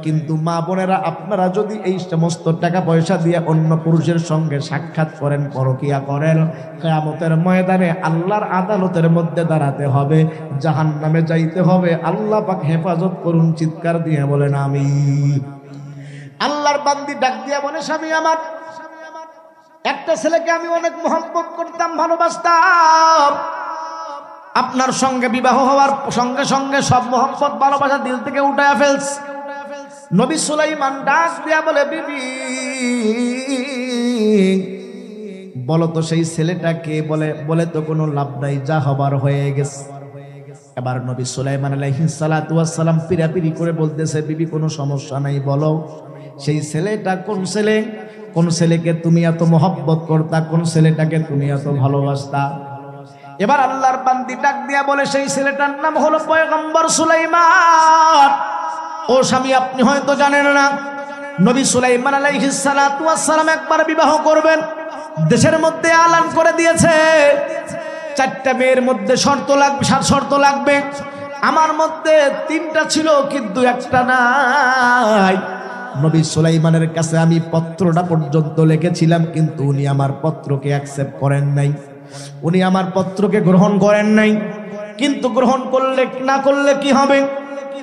কিন্তু মা বোনেরা, আপনারা যদি এই সমস্ত টাকা পয়সা দিয়ে অন্য পুরুষের সঙ্গে সাক্ষাৎ করেন, পরকীয়া করেন, কিয়ামতের ময়দানে আল্লাহর আদালতের মধ্যে দাঁড়াতে হবে, জাহান্নামে যাইতে হবে। আল্লাহ পাক হেফাজত করুন। চিৎকার দিয়ে বলেন আমিন। আল্লাহর বান্দি ডাক দিয়া বলে, স্বামী আমার, একটা ছেলেকে আমি অনেক মহব্বত করতাম, ভালোবাসতাম, আপনার সঙ্গে বিবাহ হওয়ার সঙ্গে সঙ্গে সব মোহব্বত ভালোবাসা দিল থেকে উঠায়া ফেলছে। নবী সুলাইমান ডাক দিয়া বলে, বিবি বলো তো সেই ছেলেটাকে বলে তো কোনো লাভ নাই, যা হবার হয়ে গেছে। এবার নবী সুলাইমান আলাইহিস সালাতু ওয়াস সালাম পিরাপিরি করে বলতেছে, বিবি কোনো সমস্যা নাই, বলো সেই ছেলেটা কোন ছেলে, কোন ছেলেকে তুমি এত মহব্বত করতা, কোন ছেলেটাকে তুমি এত ভালোবাসতা। এবার আল্লাহর বান্দি ডাক দিয়া বলে, সেই ছেলেটার নাম হলো পয়গম্বর সুলাইমান। ও স্বামী, আপনি হয়তো জানেন না, নবী সুলাইমান আলাইহিস সালাতু ওয়াস সালাম একবার বিবাহ করবেন, দেশের মধ্যে এলান করে দিয়েছে 4টা মেয়ের মধ্যে শর্ত লাগবে। আমার মধ্যে 3টা ছিল কিন্তু একটা নাই। নবী সুলাইমানের কাছে আমি পত্রটা পর্যন্ত লিখেছিলাম, কিন্তু উনি আমার পত্রকে অ্যাকসেপ্ট করেন নাই, উনি আমার পত্রকে গ্রহণ করেন নাই। কিন্তু গ্রহণ না করলে কি হবে?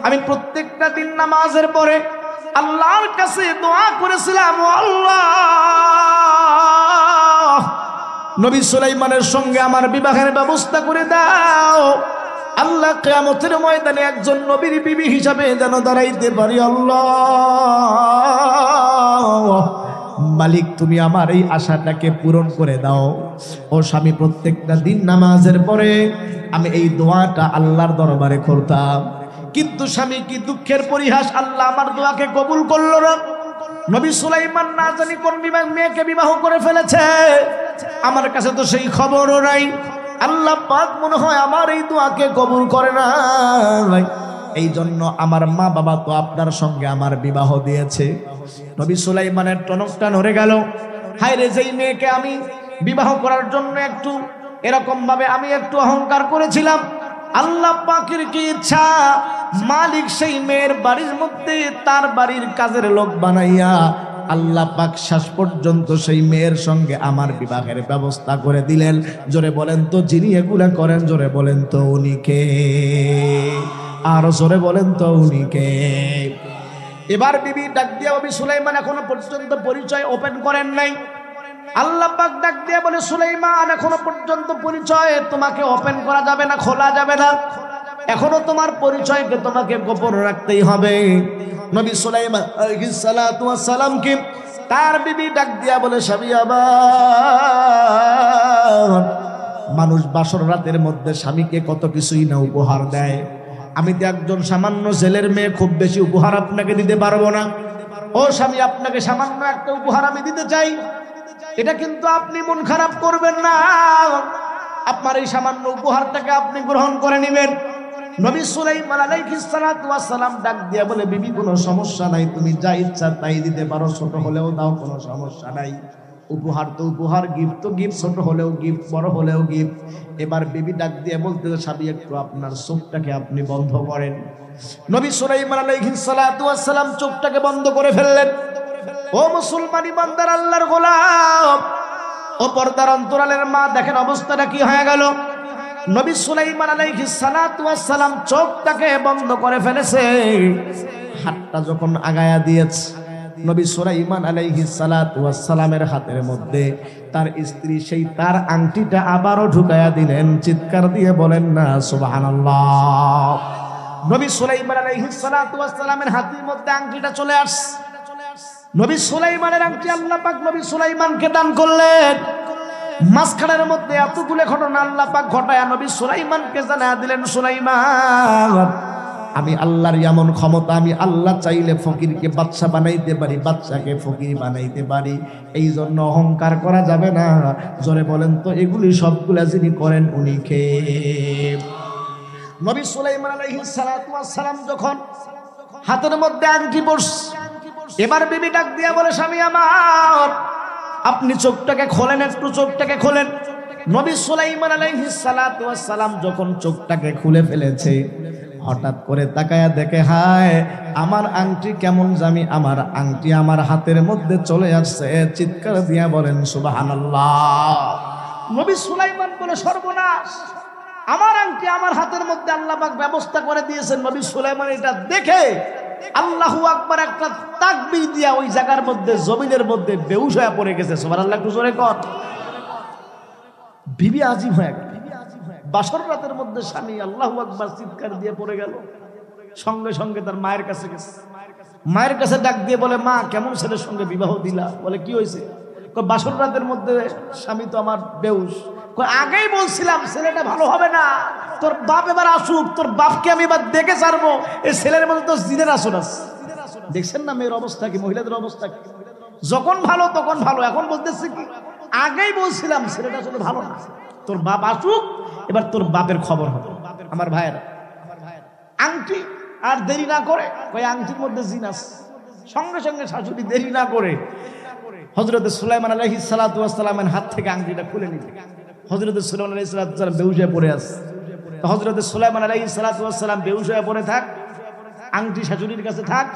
আমি প্রত্যেকটা দিন নামাজের পরে আল্লাহর কাছে দোয়া করেছিলাম, আল্লাহ নবী সুলাইমানের সঙ্গে আমার বিবাহের ব্যবস্থা করে দাও। আল্লাহ কিয়ামতের ময়দানে একজন নবীর বিবি হিসাবে যেন দাঁড়াইতে পারি। আল্লাহ মালিক, তুমি আমার এই আশাটাকে পূরণ করে দাও। ও স্বামী, প্রত্যেকটা দিন নামাজের পরে আমি এই দোয়াটা আল্লাহর দরবারে করতাম, কিন্তু স্বামী কি দুঃখের পরিহাস, আল্লাহ আমার দোয়াকে কবুল করলো না। নবী সুলাইমান না জানি কোন মেয়েকে বিবাহ করে ফেলেছে, আমার কাছে তো সেই খবরও নাই। আল্লাহ পাক মনে হয় আমার এই দোয়াকে কবুল করে না। এই জন্য আমার মা বাবা তো আপনার সঙ্গে আমার বিবাহ দিয়েছে। নবী সুলাইমানের টনকটা নড়ে গেল। হায় রে, যেই মেয়েকে আমি বিবাহ করার জন্য একটু এরকম ভাবে আমি একটু অহংকার করেছিলাম, আল্লাহ পাকের কি ইচ্ছা, মালিক সেই মেয়ের বাড়ির মধ্যে তার বাড়ির কাজের লোক বানাইয়া আল্লাহ পাক শেষ পর্যন্ত সেই মেয়ের সঙ্গে আমার বিবাহের ব্যবস্থা করে দিলেন। জোরে বলেন তো, যিনি এগুলা করেন, জোরে বলেন তো উনি কে? আর জোরে বলেন তো উনি কে? এবার বিবি ডাক দিয়া, নবী সুলাইমান এখনো পর্যন্ত পরিচয় ওপেন করেন নাই। আল্লাহ পাক ডাক দিয়া বলে, সুলাইমান এখনো পর্যন্ত পরিচয় তোমাকে ওপেন করা যাবে না, খোলা যাবে না, এখনো তোমার পরিচয়কে তোমাকে গোপন রাখতেই হবে। নবী সুলাইমান আলাইহিস সালাতু ওয়াস সালাম কি তার বিবি ডাক দিয়া বলে, স্বামী আমার, মানুষ বাসর রাতের মধ্যে স্বামীকে কত কিছুই না উপহার দেয়। আমি তো একজন সামান্য ছেলের মেয়ে, খুব বেশি উপহার আপনাকে দিতে পারবো না। ও স্বামী, আপনাকে সামান্য একটা উপহার আমি দিতে চাই, এটা কিন্তু আপনি মন খারাপ করবেন না। আপনার এই সামান্য উপহারটাকে আপনি গ্রহণ করে নেবেন। নবী সুলাইমান আলাইহিস সালাতু ওয়াস সালাম ডাক দিয়া বলে, বিবি কোনো সমস্যা নাই, তুমি যা ইচ্ছা তাই দিতে পারো, ছোট হলেও দাও, কোনো সমস্যা নাই। উপহার তো উপহার, গিফট তো গিফট, ছোট হলেও গিফট, বড় হলেও গিফট। এবার বিবি ডাক দিয়ে বলতে, স্বামী একটু আপনার চোখটাকে আপনি বন্ধ করেন। নবী সুলাইমান আলাইহিস সালাতু ওয়াস সালাম চোখটাকে বন্ধ করে ফেললেন। ও মুসলমান ইমানদার আল্লাহর গোলাম, ও পর্দার অন্তরালের মা, দেখেন অবস্থাটা কি হয়ে গেল। নবী সুলাইমান আলাইহিস সালাতু ওয়াস সালাম চোখটাকে বন্ধ করে ফেলেছে। হাতটা যখন আগায়া দিয়েছে, নবী সুলাইমান আলাইহিস সালাতু ওয়াস সালামের হাতের মধ্যে তার স্ত্রী সেই তার আংটিটা আবারও ঢুকায়া দিলেন। চিৎকার দিয়ে বলেন না সুবহানাল্লাহ। নবী সুলাইমান আলাইহিস সালাতু ওয়াস সালামের হাতের মধ্যে আংটিটা চলে আসছে। নবী সুলাইমানের আংটি আল্লাহ পাক নবী সুলাইমানকে দান করলেন। মাঝখানের মধ্যে এতগুলো ঘটনা আল্লাহ পাক ঘটায়া নবী সুলাইমানকে জানা দিলেন, সুলাইমান, আমি আল্লাহর এমন ক্ষমতা, আমি আল্লাহ চাইলে ফকিরকে বাদশা বানাইতে পারি, বাদশাকে ফকির বানাইতে পারি। এই জন্য অহংকার করা যাবে না। জোরে বলেন তো, এগুলি সবগুলা যিনি করেন উনি কে? নবী সুলাইমান আলাইহিস সালাতু ওয়াস সালাম যখন হাতের মধ্যে আংটি পরছে, এবার বিবি ডাক দিয়া বলে, স্বামী আমার, আপনি চোখটাকে খোলেন, একটু চোখটাকে খোলেন। নবী সুলাইমান আলাইহিস সালাতু ওয়াস সালাম যখন চোখটাকে খুলে ফেলেছে, হঠাৎ করে তাকায়া দেখে, হায় আমার আংটি কেমন জানি, আমার আংটি আমার হাতের মধ্যে চলে আসছে। চিৎকার দিয়া বলেন সুবহানাল্লাহ। নবী সুলাইমান বলে, সর্বনাশ, আমার আংটি আমার হাতের মধ্যে আল্লাহ পাক ব্যবস্থা করে দিয়েছেন। নবী সুলাইমান এটা দেখে আল্লাহু আকবার একটা তাকবীর দিয়া ওই জায়গার মধ্যে, জমিনের মধ্যে বেহুশ হয়ে পড়ে গেছে। সুবহানাল্লাহ, একটু জোরে কর। বিবি আজিব হয়ে গেল। বাসর রাতের মধ্যে স্বামী আল্লাহু আকবার চিৎকার দিয়ে পড়ে গেল, সঙ্গে সঙ্গে তার মায়ের কাছে গেছে। মায়ের কাছে ডাক দিয়ে বলে, মা কেমন ছেলের সঙ্গে বিবাহ দিলা? বলে কি হয়েছে? বাসর রাতের মধ্যে স্বামী তো আমার বেউস। আগেই বলছিলাম ছেলেটা ভালো হবে না, তোর বাপ এবার আসুক, তোর বাপকে আমি এবার দেখে ছাড়বো। এই ছেলের মধ্যে তো জিনের আসর আছে। দেখছেন না মেয়ের অবস্থা কি, মহিলাদের অবস্থা কি? যখন ভালো তখন ভালো, এখন বলতেছে কি আগেই বলছিলাম ছেলেটা আসলে ভালো না, তোর বাপ আসুক, এবার তোর বাপের খবর হবে। আমার ভাইয়েরা, আংটি আর দেরি না করে, ওই আংটির মধ্যে জিন আছে। সঙ্গে সঙ্গে শাশুড়ি দেরি না করে হযরতে সুলাইমান আলাইহিস সালাতু ওয়াস সালামের হাত থেকে আংটিটা খুলে নিল। হযরতে সুলাইমান আলাইহিস সালাতু ওয়াস সালাম বেহুশ হয়ে পড়ে আছে। তো হযরতে সুলাইমান আলাইহিস সালাতু ওয়াস সালাম বেহুশ হয়ে পড়ে থাক, আংটি শাশুড়ির কাছে থাক,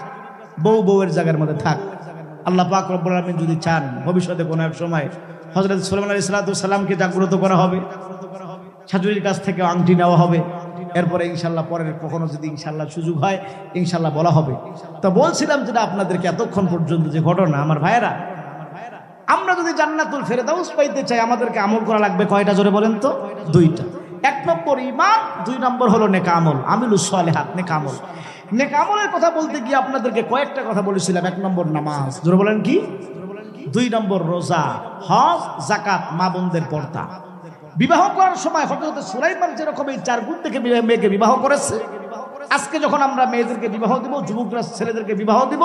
বউয়ের জায়গার মধ্যে থাক। আল্লাহ পাক রব্বুল আলামিন যদি চান ভবিষ্যতে কোনো এক সময় হযরত সুলাইমান আলাইহিস সালাতু ওয়াস সালামকে জাগ্রত করা হবে, শাশুড়ির কাছ থেকে আংটি নেওয়া হবে, এরপরে ইনশাল্লাহ পরের কখনো যদি ইনশাল্লাহ সুযোগ হয় ইনশাল্লাহ বলা হবে। তো বলছিলাম যেটা আপনাদেরকে এতক্ষণ পর্যন্ত যে ঘটনা, আমার ভাইয়েরা, আমরা যদি জান্নাতুল ফেরদাউস পাইতে চাই আমাদেরকে আমল করা লাগবে কয়টা? জোরে বলেন তো। দুইটা। এক নম্বর ঈমান, দুই নম্বর হলো নেক আমল, আমিলুস সালিহাত, নেক আমল। নেক আমলের কথা বলতে গিয়ে আপনাদেরকে কয়েকটা কথা বলেছিলাম। এক নম্বর নামাজ, জোরে বলেন কি? দুই নম্বর রোজা, হজ, যাকাত, মা বোনদের পর্দা। বিবাহ করার সময় হযরত সুলাইমান যেরকম এই চার গুণ থেকে মেয়েকে বিবাহ করেছে, আজকে যখন আমরা মেয়েদেরকে বিবাহ দিব, যুবকরা ছেলেদেরকে বিবাহ দিব,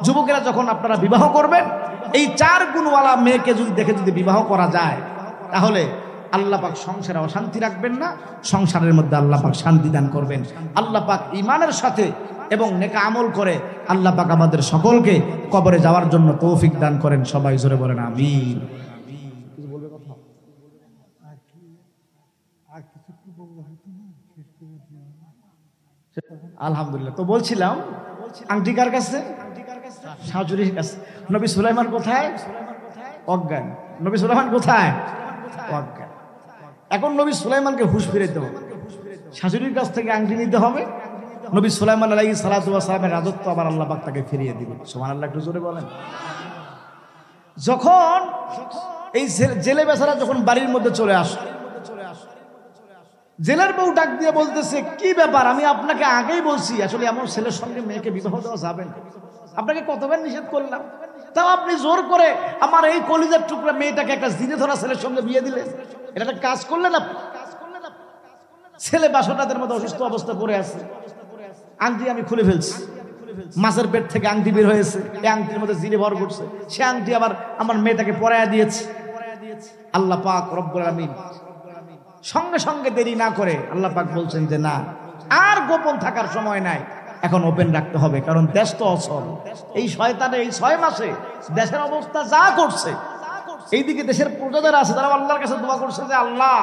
যুবকেরা যখন আপনারা বিবাহ করবেন, এই চার গুণওয়ালা মেয়েকে যদি দেখে যদি বিবাহ করা যায়, তাহলে আল্লাহ পাক সংসারে অশান্তি রাখবেন না, সংসারের মধ্যে আল্লাহ পাক শান্তি দান করবেন। আল্লাহ পাক ঈমানের সাথে এবং নেক আমল করে আল্লাহ পাক আমাদের সকলকে কবরে যাওয়ার জন্য তৌফিক দান করেন। সবাই জোরে বলেন আমিন। আলহামদুলিল্লাহ। তো বলছিলাম আংটি কার কাছে? শাশুড়ির কাছে। নবী সুলাইমান কোথায়? অজ্ঞান। নবী সুলাইমান কোথায়? অজ্ঞান। এখন নবী সুলাইমানকে হুঁশ ফিরাইতে হবে, শাশুড়ির কাছ থেকে আংটি নিতে হবে। নবী সুলাইমান আলাইহিস সালাতু ওয়াস সালামের রাজত্ব আবার আল্লাহ পাক তাকে ফিরিয়ে দিবেন। সুবহানাল্লাহ, একটু জোরে বলেন। যখন এই জেলে বেচারা যখন বাড়ির মধ্যে চলে আসে, জেলের বউ ডাক দিয়ে বলতেছে, কি ব্যাপার? আমি আপনাকে আগেই বলছি আসলে এমন ছেলের সঙ্গে মেয়েকে বিবাহ দেওয়া যাবে না, আপনাকে কতবার নিষেধ করলাম, তাও আপনি জোর করে আমার এই কলিজার টুকরা মেয়েটাকে একটা জিনে ধরা ছেলের সঙ্গে বিয়ে দিলেন। এটা একটা কাজ করলেন আপনি। ছেলে বাসনাদের মধ্যে অসুস্থ অবস্থা পড়ে আছে, আংটি আমি খুলে ফেলছি, মাছের পেট থেকে আংটি বের হয়েছে, এই আংটির মধ্যে জিনে ভর করছে, সে আংটি আবার আমার মেয়েটাকে পরাইয়া দিয়েছে। আল্লাহ পাক রব্বুল আলামিন সঙ্গে সঙ্গে দেরি না করে আল্লাহ পাক বলছেন যে না, আর গোপন থাকার সময় নাই, এখন ওপেন রাখতে হবে, কারণ দেশ তো অচল। এই শয়তানে এই 6 মাসে দেশের অবস্থা যা করছে, এইদিকে দেশের প্রজা যারা আছে তারা আল্লাহর কাছে দোয়া করছে যে আল্লাহ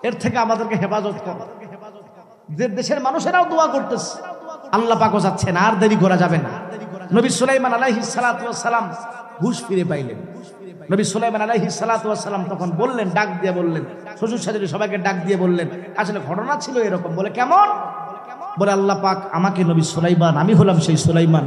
এর থেকে আমাদেরকে হেফাজত করো। যে দেশের মানুষেরাও দোয়া করতেছে, আল্লাহ পাকও যাচ্ছে না, আর দেরি করা যাবে না। নবী সুলাইমান আলাইহিস সালাতু ওয়াস সালাম হুঁশ ফিরে পাইলেন। নবী সুলাইমান আলাইহিস সালাতু ওয়াস সালাম তখন বললেন, ডাক দিয়ে বললেন, শ্বশুর শাশুড়ি সবাইকে ডাক দিয়ে বললেন, আসলে ঘটনা ছিল এরকম। বলে কেমন? বলে আল্লাহ পাক আমাকে নবী সুলাইমান, আমি হলাম সেই সুলাইমান।